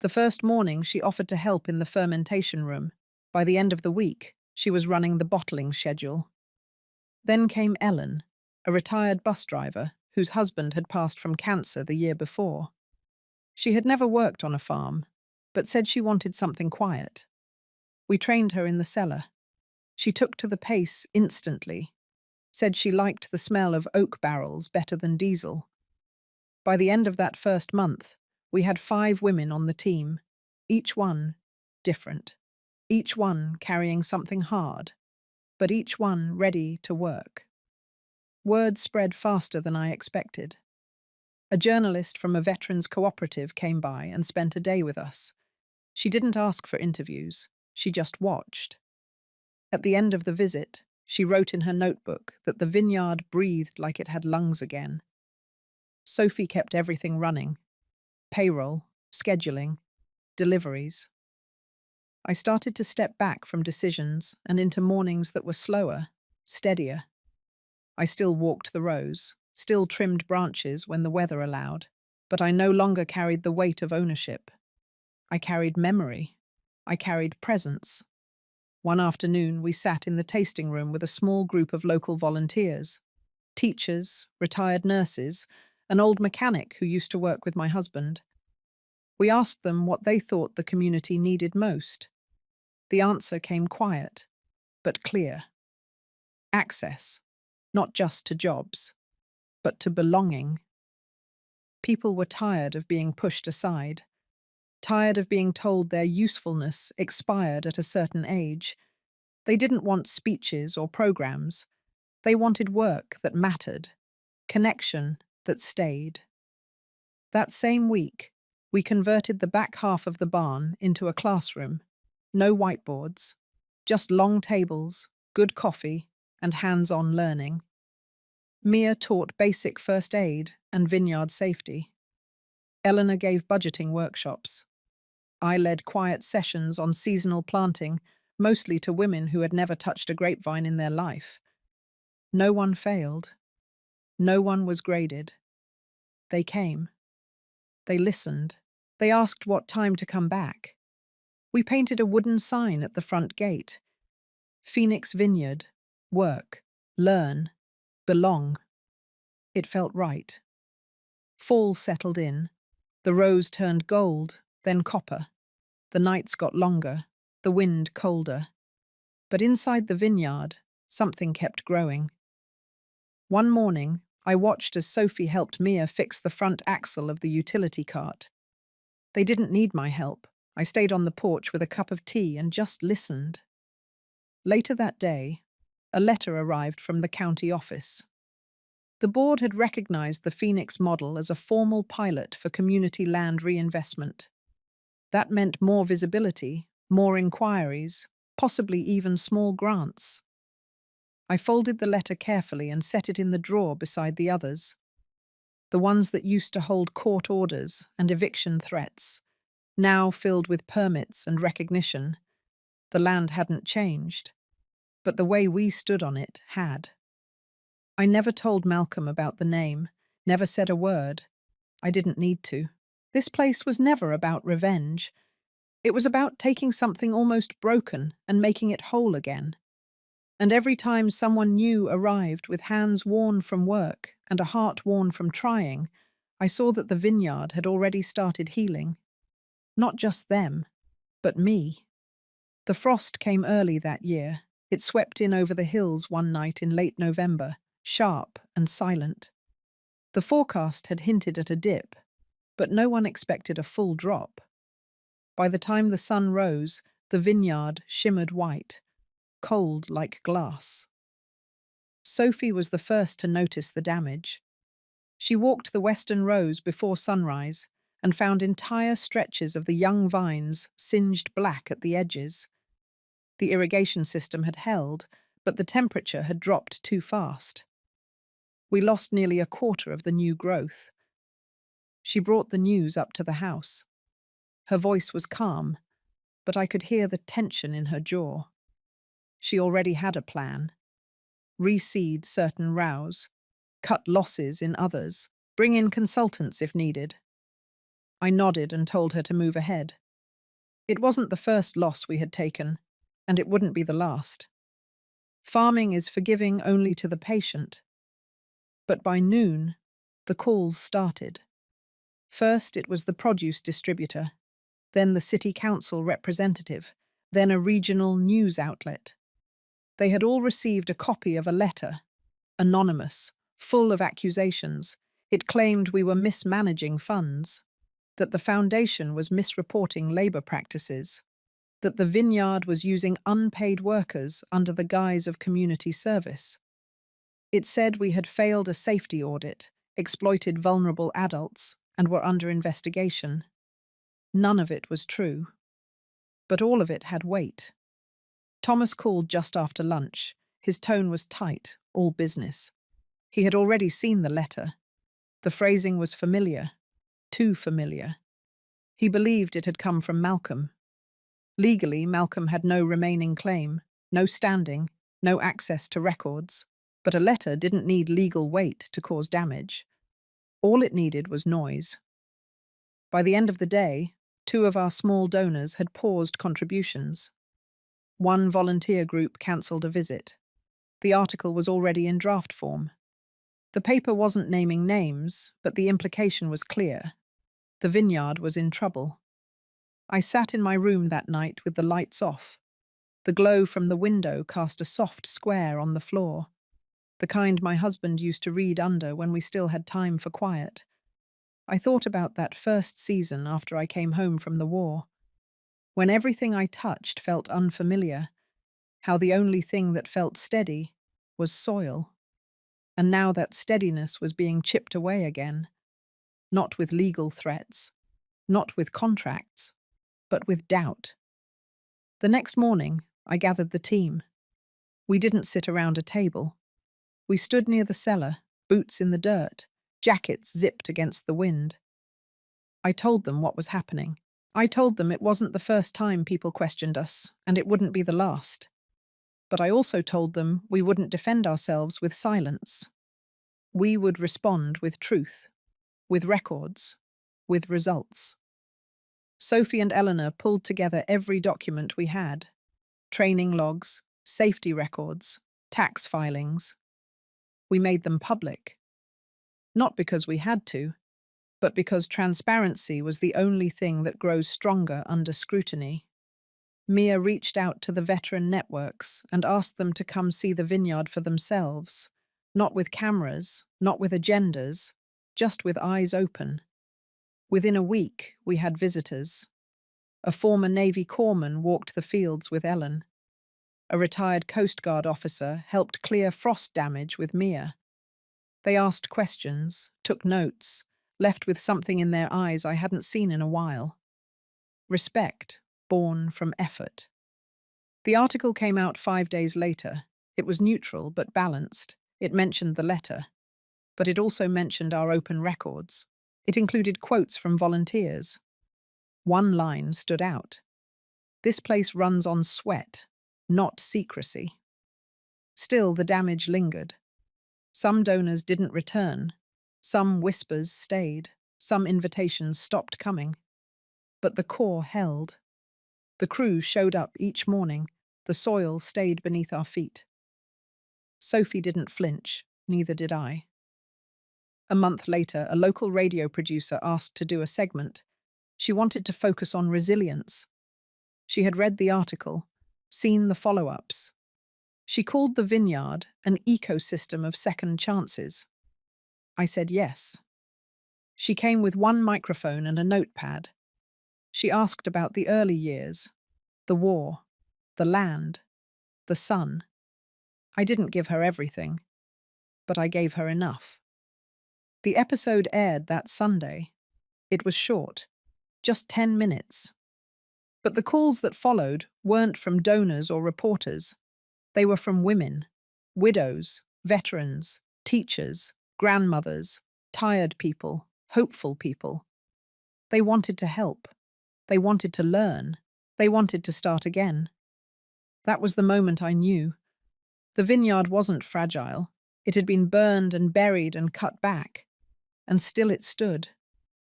The first morning, she offered to help in the fermentation room. By the end of the week, she was running the bottling schedule. Then came Ellen, a retired bus driver whose husband had passed from cancer the year before. She had never worked on a farm, but said she wanted something quiet. We trained her in the cellar. She took to the pace instantly, said she liked the smell of oak barrels better than diesel. By the end of that first month, we had 5 women on the team, each one different, each one carrying something hard, but each one ready to work. Word spread faster than I expected. A journalist from a veterans cooperative came by and spent a day with us. She didn't ask for interviews, she just watched. At the end of the visit, she wrote in her notebook that the vineyard breathed like it had lungs again. Sophie kept everything running: payroll, scheduling, deliveries. I started to step back from decisions and into mornings that were slower, steadier. I still walked the rows, still trimmed branches when the weather allowed, but I no longer carried the weight of ownership. I carried memory. I carried presence. One afternoon, we sat in the tasting room with a small group of local volunteers: teachers, retired nurses, an old mechanic who used to work with my husband. We asked them what they thought the community needed most. The answer came quiet, but clear. Access, not just to jobs, but to belonging. People were tired of being pushed aside, tired of being told their usefulness expired at a certain age. They didn't want speeches or programs. They wanted work that mattered, connection that stayed. That same week, we converted the back half of the barn into a classroom. No whiteboards, just long tables, good coffee, and hands-on learning. Mia taught basic first aid and vineyard safety. Eleanor gave budgeting workshops. I led quiet sessions on seasonal planting, mostly to women who had never touched a grapevine in their life. No one failed. No one was graded. They came. They listened. They asked what time to come back. We painted a wooden sign at the front gate. Phoenix Vineyard. Work. Learn. Belong. It felt right. Fall settled in. The rose turned gold, then copper. The nights got longer, the wind colder. But inside the vineyard, something kept growing. One morning, I watched as Sophie helped Mia fix the front axle of the utility cart. They didn't need my help. I stayed on the porch with a cup of tea and just listened. Later that day, a letter arrived from the county office. The board had recognized the Phoenix model as a formal pilot for community land reinvestment. That meant more visibility, more inquiries, possibly even small grants. I folded the letter carefully and set it in the drawer beside the others, the ones that used to hold court orders and eviction threats, now filled with permits and recognition. The land hadn't changed, but the way we stood on it had. I never told Malcolm about the name, never said a word. I didn't need to. This place was never about revenge. It was about taking something almost broken and making it whole again. And every time someone new arrived with hands worn from work and a heart worn from trying, I saw that the vineyard had already started healing. Not just them, but me. The frost came early that year. It swept in over the hills one night in late November, sharp and silent. The forecast had hinted at a dip, but no one expected a full drop. By the time the sun rose, the vineyard shimmered white, cold like glass. Sophie was the first to notice the damage. She walked the western rows before sunrise and found entire stretches of the young vines singed black at the edges. The irrigation system had held, but the temperature had dropped too fast. We lost nearly a quarter of the new growth. She brought the news up to the house. Her voice was calm, but I could hear the tension in her jaw. She already had a plan. Reseed certain rows, cut losses in others, bring in consultants if needed. I nodded and told her to move ahead. It wasn't the first loss we had taken, and it wouldn't be the last. Farming is forgiving only to the patient. But by noon, the calls started. First, it was the produce distributor, then the city council representative, then a regional news outlet. They had all received a copy of a letter, anonymous, full of accusations. It claimed we were mismanaging funds, that the foundation was misreporting labor practices, that the vineyard was using unpaid workers under the guise of community service. It said we had failed a safety audit, exploited vulnerable adults, and were under investigation. None of it was true. But all of it had weight. Thomas called just after lunch. His tone was tight, all business. He had already seen the letter. The phrasing was familiar, too familiar. He believed it had come from Malcolm. Legally, Malcolm had no remaining claim, no standing, no access to records. But a letter didn't need legal weight to cause damage. All it needed was noise. By the end of the day, 2 of our small donors had paused contributions. One volunteer group cancelled a visit. The article was already in draft form. The paper wasn't naming names, but the implication was clear. The vineyard was in trouble. I sat in my room that night with the lights off. The glow from the window cast a soft square on the floor, the kind my husband used to read under when we still had time for quiet. I thought about that first season after I came home from the war, when everything I touched felt unfamiliar, how the only thing that felt steady was soil. And now that steadiness was being chipped away again, not with legal threats, not with contracts, but with doubt. The next morning, I gathered the team. We didn't sit around a table. We stood near the cellar, boots in the dirt, jackets zipped against the wind. I told them what was happening. I told them it wasn't the first time people questioned us, and it wouldn't be the last. But I also told them we wouldn't defend ourselves with silence. We would respond with truth, with records, with results. Sophie and Eleanor pulled together every document we had: training logs, safety records, tax filings. We made them public, not because we had to, but because transparency was the only thing that grows stronger under scrutiny. Mia reached out to the veteran networks and asked them to come see the vineyard for themselves, not with cameras, not with agendas, just with eyes open. Within a week, we had visitors. A former Navy corpsman walked the fields with Ellen. A retired Coast Guard officer helped clear frost damage with Mia. They asked questions, took notes, left with something in their eyes I hadn't seen in a while. Respect, born from effort. The article came out 5 days later. It was neutral but balanced. It mentioned the letter, but it also mentioned our open records. It included quotes from volunteers. One line stood out. "This place runs on sweat, not secrecy." Still, the damage lingered. Some donors didn't return. Some whispers stayed. Some invitations stopped coming. But the core held. The crew showed up each morning. The soil stayed beneath our feet. Sophie didn't flinch, neither did I. A month later, a local radio producer asked to do a segment. She wanted to focus on resilience. She had read the article, seen the follow-ups. She called the vineyard an ecosystem of second chances. I said yes. She came with one microphone and a notepad. She asked about the early years, the war, the land, the sun. I didn't give her everything, but I gave her enough. The episode aired that Sunday. It was short, just 10 minutes. But the calls that followed weren't from donors or reporters. They were from women, widows, veterans, teachers, grandmothers, tired people, hopeful people. They wanted to help. They wanted to learn. They wanted to start again. That was the moment I knew. The vineyard wasn't fragile. It had been burned and buried and cut back. And still it stood.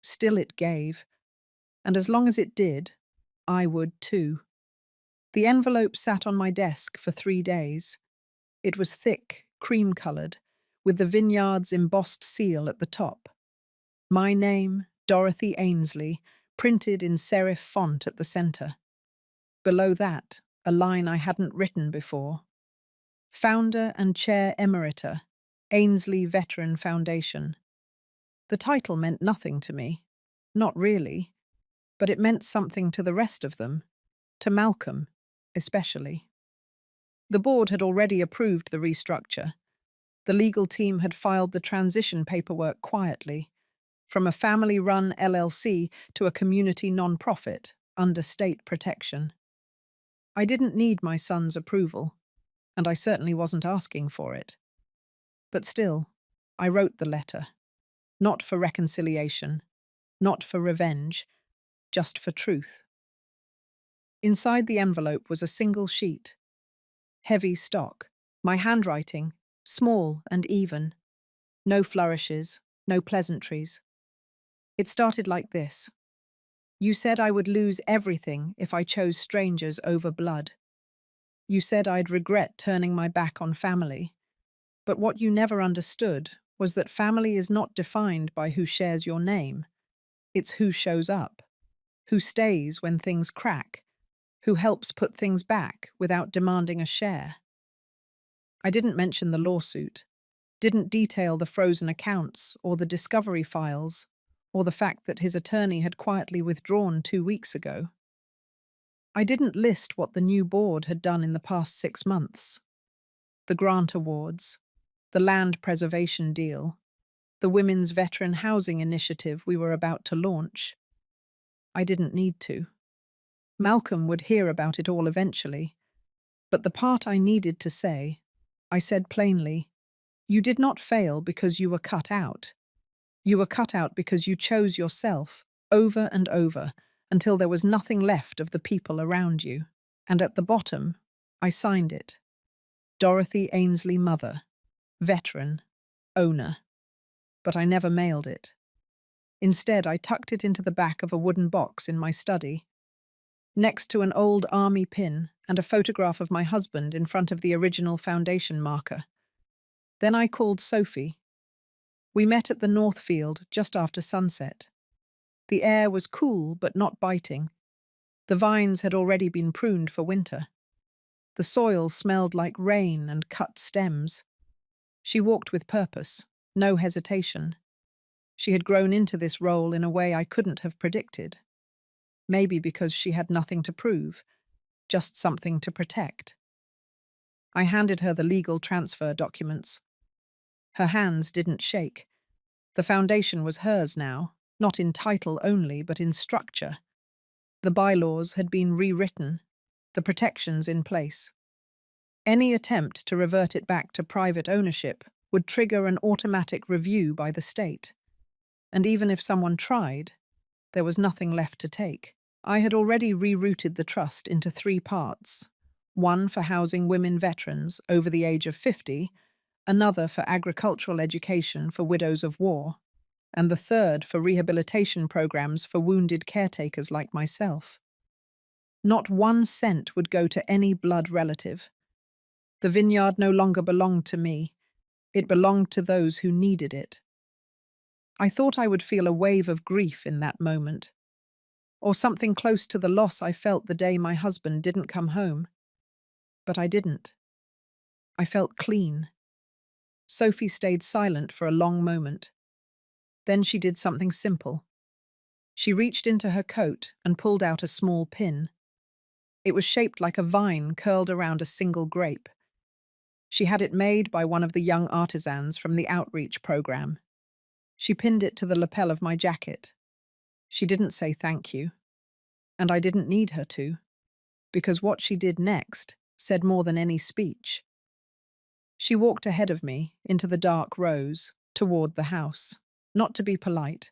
Still it gave. And as long as it did, I would too. The envelope sat on my desk for 3 days. It was thick, cream-coloured, with the vineyard's embossed seal at the top. My name, Dorothy Ainsley, printed in serif font at the centre. Below that, a line I hadn't written before. Founder and Chair Emerita, Ainsley Veteran Foundation. The title meant nothing to me. Not really. But it meant something to the rest of them. To Malcolm, especially. The board had already approved the restructure. The legal team had filed the transition paperwork quietly, from a family-run LLC to a community non-profit under state protection. I didn't need my son's approval, and I certainly wasn't asking for it. But still, I wrote the letter. Not for reconciliation, not for revenge, just for truth. Inside the envelope was a single sheet. Heavy stock. My handwriting, small and even. No flourishes, no pleasantries. It started like this. You said I would lose everything if I chose strangers over blood. You said I'd regret turning my back on family. But what you never understood was that family is not defined by who shares your name. It's who shows up, who stays when things crack, who helps put things back without demanding a share. I didn't mention the lawsuit, didn't detail the frozen accounts or the discovery files, or the fact that his attorney had quietly withdrawn 2 weeks ago. I didn't list what the new board had done in the past 6 months. the grant awards, the land preservation deal, the Women's Veteran Housing Initiative we were about to launch. I didn't need to. Malcolm would hear about it all eventually, but the part I needed to say, I said plainly, "You did not fail because you were cut out. You were cut out because you chose yourself, over and over, until there was nothing left of the people around you." And at the bottom, I signed it. Dorothy Ainsley Mother, veteran, owner. But I never mailed it. Instead, I tucked it into the back of a wooden box in my study, next to an old army pin and a photograph of my husband in front of the original foundation marker. Then I called Sophie. We met at the Northfield just after sunset. The air was cool but not biting. The vines had already been pruned for winter. The soil smelled like rain and cut stems. She walked with purpose, no hesitation. She had grown into this role in a way I couldn't have predicted. Maybe because she had nothing to prove, just something to protect. I handed her the legal transfer documents. Her hands didn't shake. The foundation was hers now, not in title only, but in structure. The bylaws had been rewritten, the protections in place. Any attempt to revert it back to private ownership would trigger an automatic review by the state. And even if someone tried, there was nothing left to take. I had already rerouted the trust into 3 parts: one for housing women veterans over the age of 50, another for agricultural education for widows of war, and the third for rehabilitation programs for wounded caretakers like myself. Not 1 cent would go to any blood relative. The vineyard no longer belonged to me. It belonged to those who needed it. I thought I would feel a wave of grief in that moment, or something close to the loss I felt the day my husband didn't come home. But I didn't. I felt clean. Sophie stayed silent for a long moment. Then she did something simple. She reached into her coat and pulled out a small pin. It was shaped like a vine curled around a single grape. She had it made by one of the young artisans from the outreach program. She pinned it to the lapel of my jacket. She didn't say thank you. And I didn't need her to, because what she did next said more than any speech. She walked ahead of me into the dark rows, toward the house, not to be polite,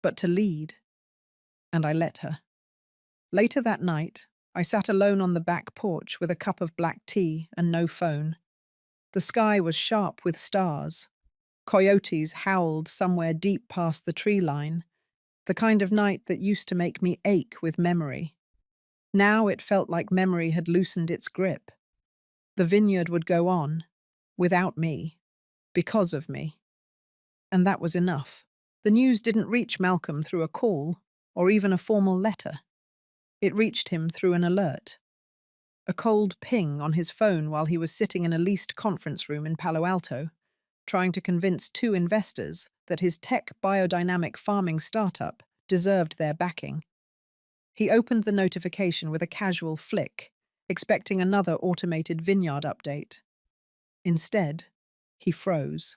but to lead. And I let her. Later that night, I sat alone on the back porch with a cup of black tea and no phone. The sky was sharp with stars. Coyotes howled somewhere deep past the tree line, the kind of night that used to make me ache with memory. Now it felt like memory had loosened its grip. The vineyard would go on, without me, because of me. And that was enough. The news didn't reach Malcolm through a call or even a formal letter. It reached him through an alert. A cold ping on his phone while he was sitting in a leased conference room in Palo Alto, trying to convince 2 investors that his tech biodynamic farming startup deserved their backing. He opened the notification with a casual flick, expecting another automated vineyard update. Instead, he froze.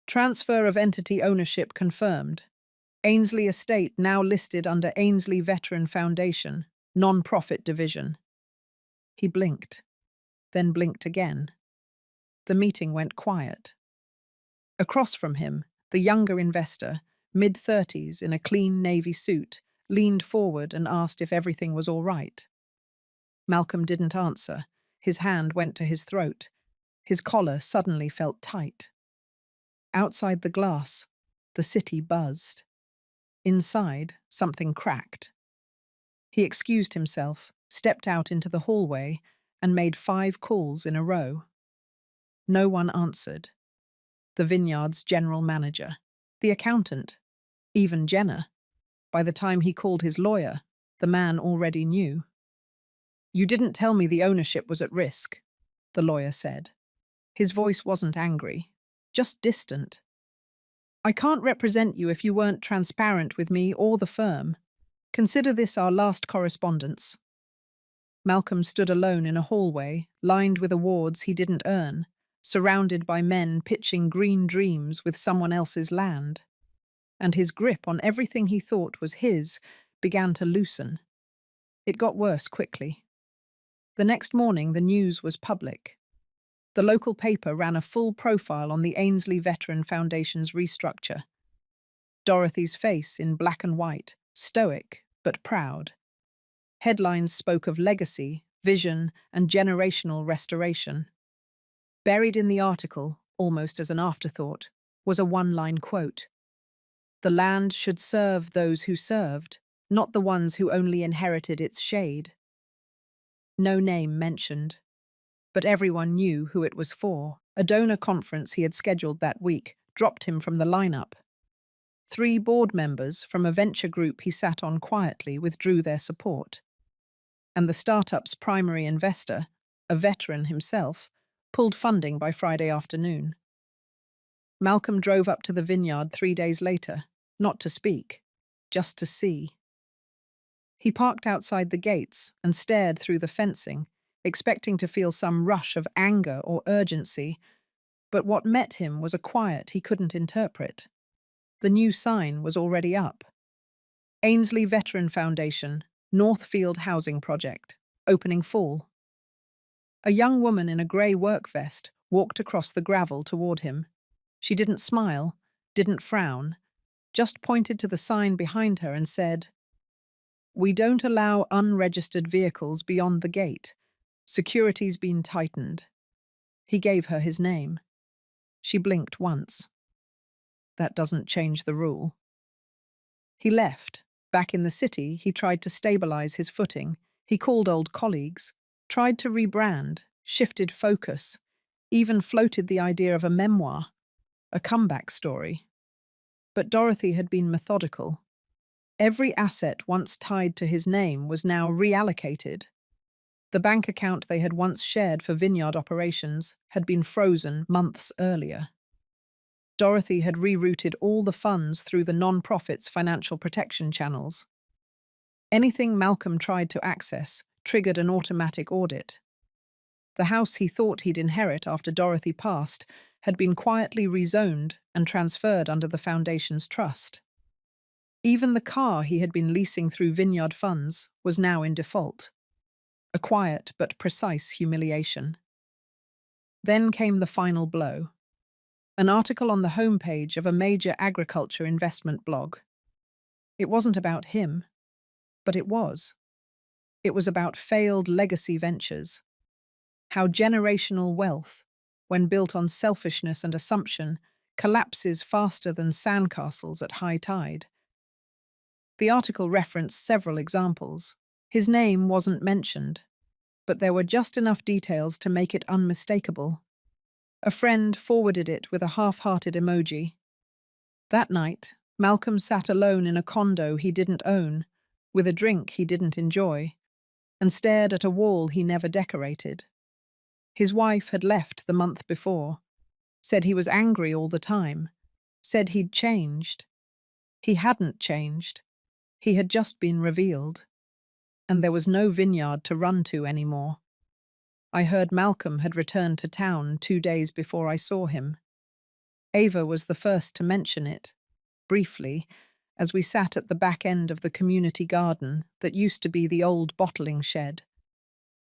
Transfer of entity ownership confirmed. Ainsley Estate now listed under Ainsley Veteran Foundation, non-profit division. He blinked, then blinked again. The meeting went quiet. Across from him, the younger investor, mid-30s in a clean navy suit, leaned forward and asked if everything was all right. Malcolm didn't answer. His hand went to his throat. His collar suddenly felt tight. Outside the glass, the city buzzed. Inside, something cracked. He excused himself, stepped out into the hallway, and made 5 calls in a row. No one answered. The vineyard's general manager, the accountant, even Jenna. By the time he called his lawyer, the man already knew. "You didn't tell me the ownership was at risk," the lawyer said. His voice wasn't angry, just distant. "I can't represent you if you weren't transparent with me or the firm. Consider this our last correspondence." Malcolm stood alone in a hallway, lined with awards he didn't earn, surrounded by men pitching green dreams with someone else's land. And his grip on everything he thought was his began to loosen. It got worse quickly. The next morning, the news was public. The local paper ran a full profile on the Ainsley Veteran Foundation's restructure. Dorothy's face in black and white, stoic but proud. Headlines spoke of legacy, vision, and generational restoration. Buried in the article, almost as an afterthought, was a one-line quote. "The land should serve those who served, not the ones who only inherited its shade." No name mentioned, but everyone knew who it was for. A donor conference he had scheduled that week dropped him from the lineup. 3 board members from a venture group he sat on quietly withdrew their support. And the startup's primary investor, a veteran himself, pulled funding by Friday afternoon. Malcolm drove up to the vineyard 3 days later, not to speak, just to see. He parked outside the gates and stared through the fencing, expecting to feel some rush of anger or urgency, but what met him was a quiet he couldn't interpret. The new sign was already up. Ainsley Veteran Foundation, Northfield Housing Project, opening fall. A young woman in a grey work vest walked across the gravel toward him. She didn't smile, didn't frown, just pointed to the sign behind her and said, "We don't allow unregistered vehicles beyond the gate. Security's been tightened." He gave her his name. She blinked once. That doesn't change the rule. He left. Back in the city, he tried to stabilize his footing. He called old colleagues, tried to rebrand, shifted focus, even floated the idea of a memoir, a comeback story. But Dorothy had been methodical. Every asset once tied to his name was now reallocated. The bank account they had once shared for vineyard operations had been frozen months earlier. Dorothy had rerouted all the funds through the non-profit's financial protection channels. Anything Malcolm tried to access triggered an automatic audit. The house he thought he'd inherit after Dorothy passed had been quietly rezoned and transferred under the foundation's trust. Even the car he had been leasing through vineyard funds was now in default. A quiet but precise humiliation. Then came the final blow. An article on the homepage of a major agriculture investment blog. It wasn't about him, but it was. It was about failed legacy ventures. How generational wealth, when built on selfishness and assumption, collapses faster than sandcastles at high tide. The article referenced several examples. His name wasn't mentioned, but there were just enough details to make it unmistakable. A friend forwarded it with a half-hearted emoji. That night, Malcolm sat alone in a condo he didn't own, with a drink he didn't enjoy, and stared at a wall he never decorated. His wife had left the month before, said he was angry all the time, said he'd changed. He hadn't changed. He had just been revealed. And there was no vineyard to run to anymore. I heard Malcolm had returned to town 2 days before I saw him. Ava was the first to mention it, briefly, as we sat at the back end of the community garden that used to be the old bottling shed.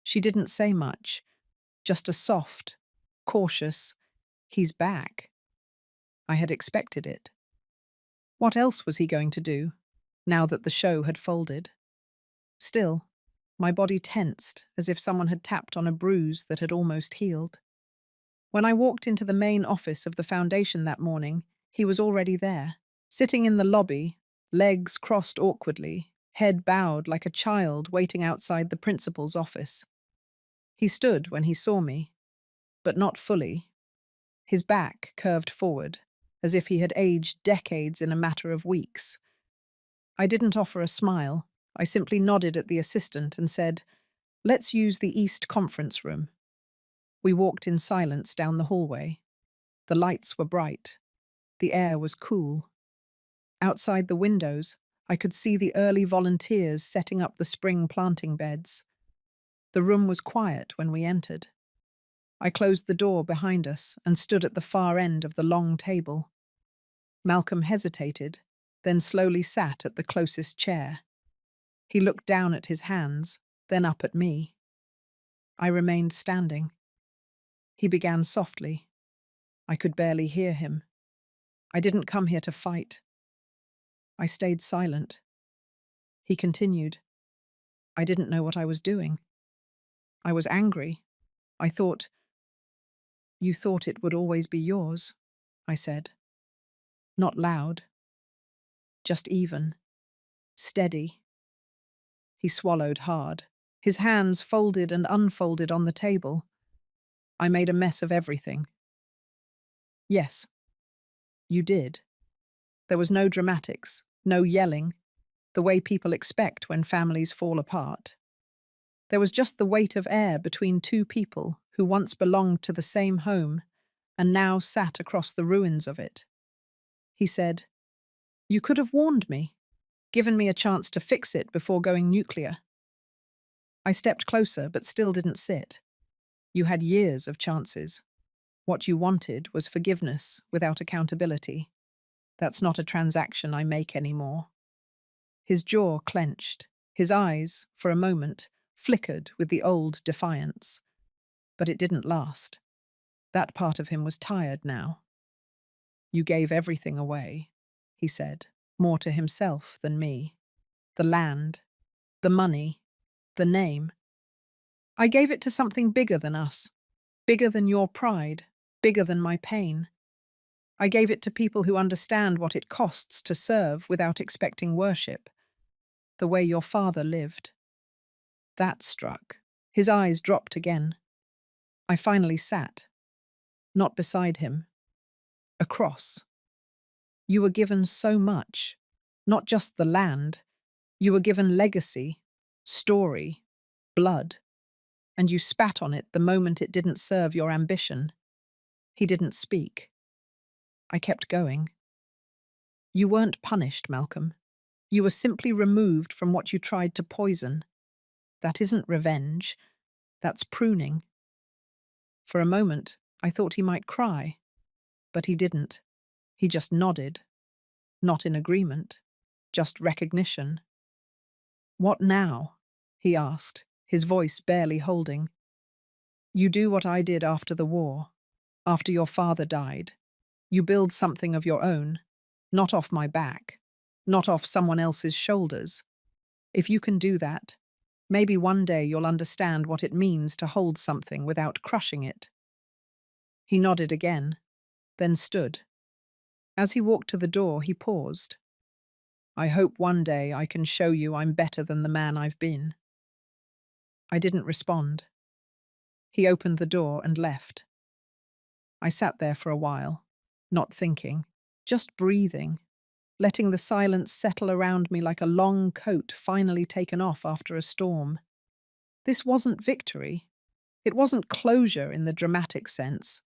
She didn't say much, just a soft, cautious, "He's back." I had expected it. What else was he going to do, now that the show had folded? Still, my body tensed as if someone had tapped on a bruise that had almost healed. When I walked into the main office of the foundation that morning, he was already there, sitting in the lobby, legs crossed awkwardly, head bowed like a child waiting outside the principal's office. He stood when he saw me, but not fully. His back curved forward, as if he had aged decades in a matter of weeks. I didn't offer a smile. I simply nodded at the assistant and said, "Let's use the East Conference Room." We walked in silence down the hallway. The lights were bright. The air was cool. Outside the windows, I could see the early volunteers setting up the spring planting beds. The room was quiet when we entered. I closed the door behind us and stood at the far end of the long table. Malcolm hesitated, then slowly sat at the closest chair. He looked down at his hands, then up at me. I remained standing. He began softly. I could barely hear him. I didn't come here to fight. I stayed silent. He continued. I didn't know what I was doing. I was angry. I thought, "You thought it would always be yours," I said. Not loud, just even, steady. He swallowed hard. His hands folded and unfolded on the table. I made a mess of everything. Yes, you did. There was no dramatics, no yelling, the way people expect when families fall apart. There was just the weight of air between two people who once belonged to the same home and now sat across the ruins of it. He said, "You could have warned me, given me a chance to fix it before going nuclear." I stepped closer but still didn't sit. You had years of chances. What you wanted was forgiveness without accountability. That's not a transaction I make anymore. His jaw clenched. His eyes, for a moment, flickered with the old defiance. But it didn't last. That part of him was tired now. "You gave everything away," he said, more to himself than me. "The land, the money, the name. I gave it to something bigger than us, bigger than your pride, bigger than my pain. I gave it to people who understand what it costs to serve without expecting worship, the way your father lived." That struck. His eyes dropped again. I finally sat, not beside him, across. "You were given so much, not just the land. You were given legacy, story, blood, and you spat on it the moment it didn't serve your ambition." He didn't speak. I kept going. "You weren't punished, Malcolm. You were simply removed from what you tried to poison. That isn't revenge. That's pruning." For a moment, I thought he might cry, but he didn't. He just nodded. Not in agreement, just recognition. "What now?" he asked, his voice barely holding. "You do what I did after the war, after your father died. You build something of your own, not off my back, not off someone else's shoulders. If you can do that, maybe one day you'll understand what it means to hold something without crushing it." He nodded again, then stood. As he walked to the door, he paused. "I hope one day I can show you I'm better than the man I've been." I didn't respond. He opened the door and left. I sat there for a while, not thinking, just breathing, letting the silence settle around me like a long coat finally taken off after a storm. This wasn't victory. It wasn't closure in the dramatic sense.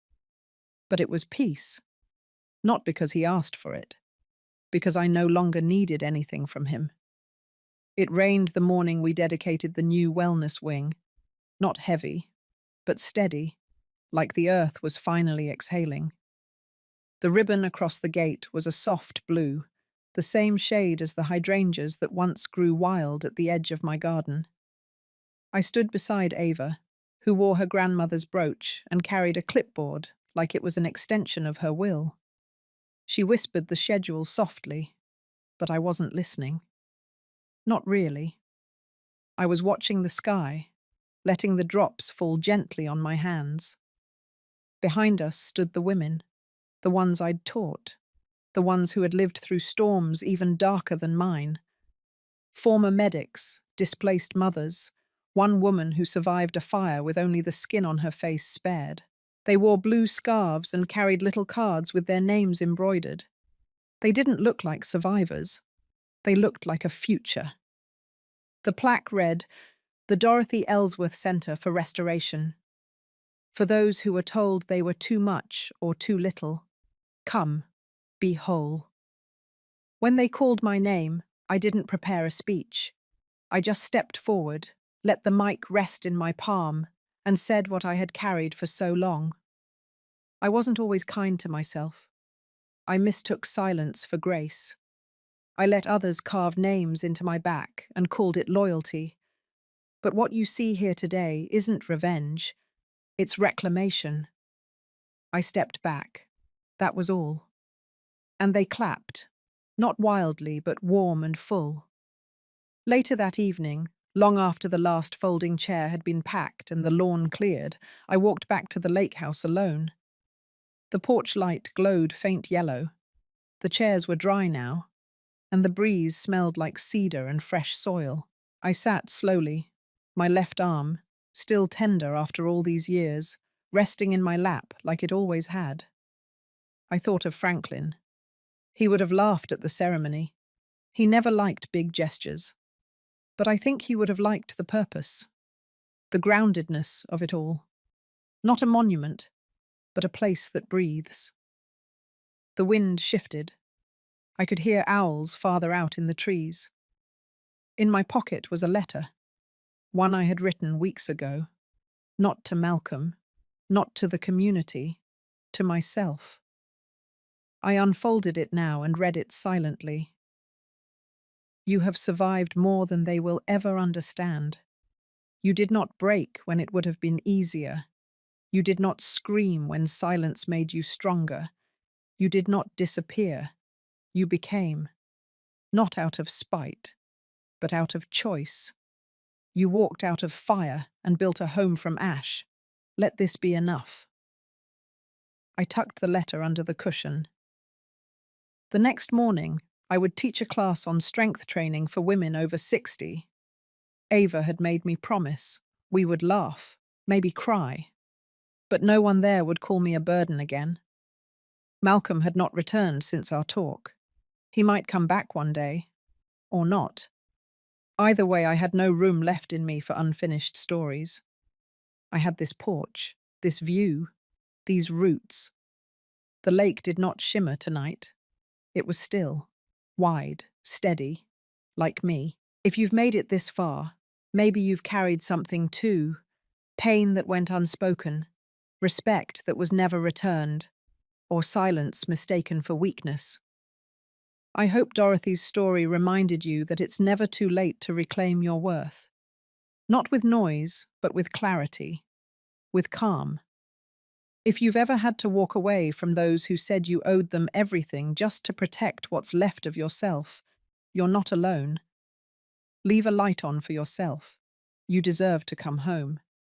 But it was peace. Not because he asked for it, because I no longer needed anything from him. It rained the morning we dedicated the new wellness wing, not heavy, but steady, like the earth was finally exhaling. The ribbon across the gate was a soft blue, the same shade as the hydrangeas that once grew wild at the edge of my garden. I stood beside Ava, who wore her grandmother's brooch and carried a clipboard like it was an extension of her will. She whispered the schedule softly, but I wasn't listening. Not really. I was watching the sky, letting the drops fall gently on my hands. Behind us stood the women, the ones I'd taught, the ones who had lived through storms even darker than mine. Former medics, displaced mothers, one woman who survived a fire with only the skin on her face spared. They wore blue scarves and carried little cards with their names embroidered. They didn't look like survivors. They looked like a future. The plaque read, "The Dorothy Ellsworth Center for Restoration. For those who were told they were too much or too little, come, be whole." When they called my name, I didn't prepare a speech. I just stepped forward, let the mic rest in my palm, and said what I had carried for so long. I wasn't always kind to myself. I mistook silence for grace. I let others carve names into my back and called it loyalty. But what you see here today isn't revenge, it's reclamation. I stepped back. That was all. And they clapped, not wildly, but warm and full. Later that evening, long after the last folding chair had been packed and the lawn cleared, I walked back to the lake house alone. The porch light glowed faint yellow. The chairs were dry now, and the breeze smelled like cedar and fresh soil. I sat slowly, my left arm, still tender after all these years, resting in my lap like it always had. I thought of Franklin. He would have laughed at the ceremony. He never liked big gestures. But I think he would have liked the purpose, the groundedness of it all. Not a monument, but a place that breathes. The wind shifted. I could hear owls farther out in the trees. In my pocket was a letter, one I had written weeks ago, not to Malcolm, not to the community, to myself. I unfolded it now and read it silently. You have survived more than they will ever understand. You did not break when it would have been easier. You did not scream when silence made you stronger. You did not disappear. You became. Not out of spite, but out of choice. You walked out of fire and built a home from ash. Let this be enough. I tucked the letter under the cushion. The next morning, I would teach a class on strength training for women over 60. Ava had made me promise. We would laugh, maybe cry. But no one there would call me a burden again. Malcolm had not returned since our talk. He might come back one day, or not. Either way, I had no room left in me for unfinished stories. I had this porch, this view, these roots. The lake did not shimmer tonight. It was still, wide, steady, like me. If you've made it this far, maybe you've carried something too. Pain that went unspoken, respect that was never returned, or silence mistaken for weakness. I hope Dorothy's story reminded you that it's never too late to reclaim your worth. Not with noise, but with clarity, with calm. If you've ever had to walk away from those who said you owed them everything just to protect what's left of yourself, you're not alone. Leave a light on for yourself. You deserve to come home.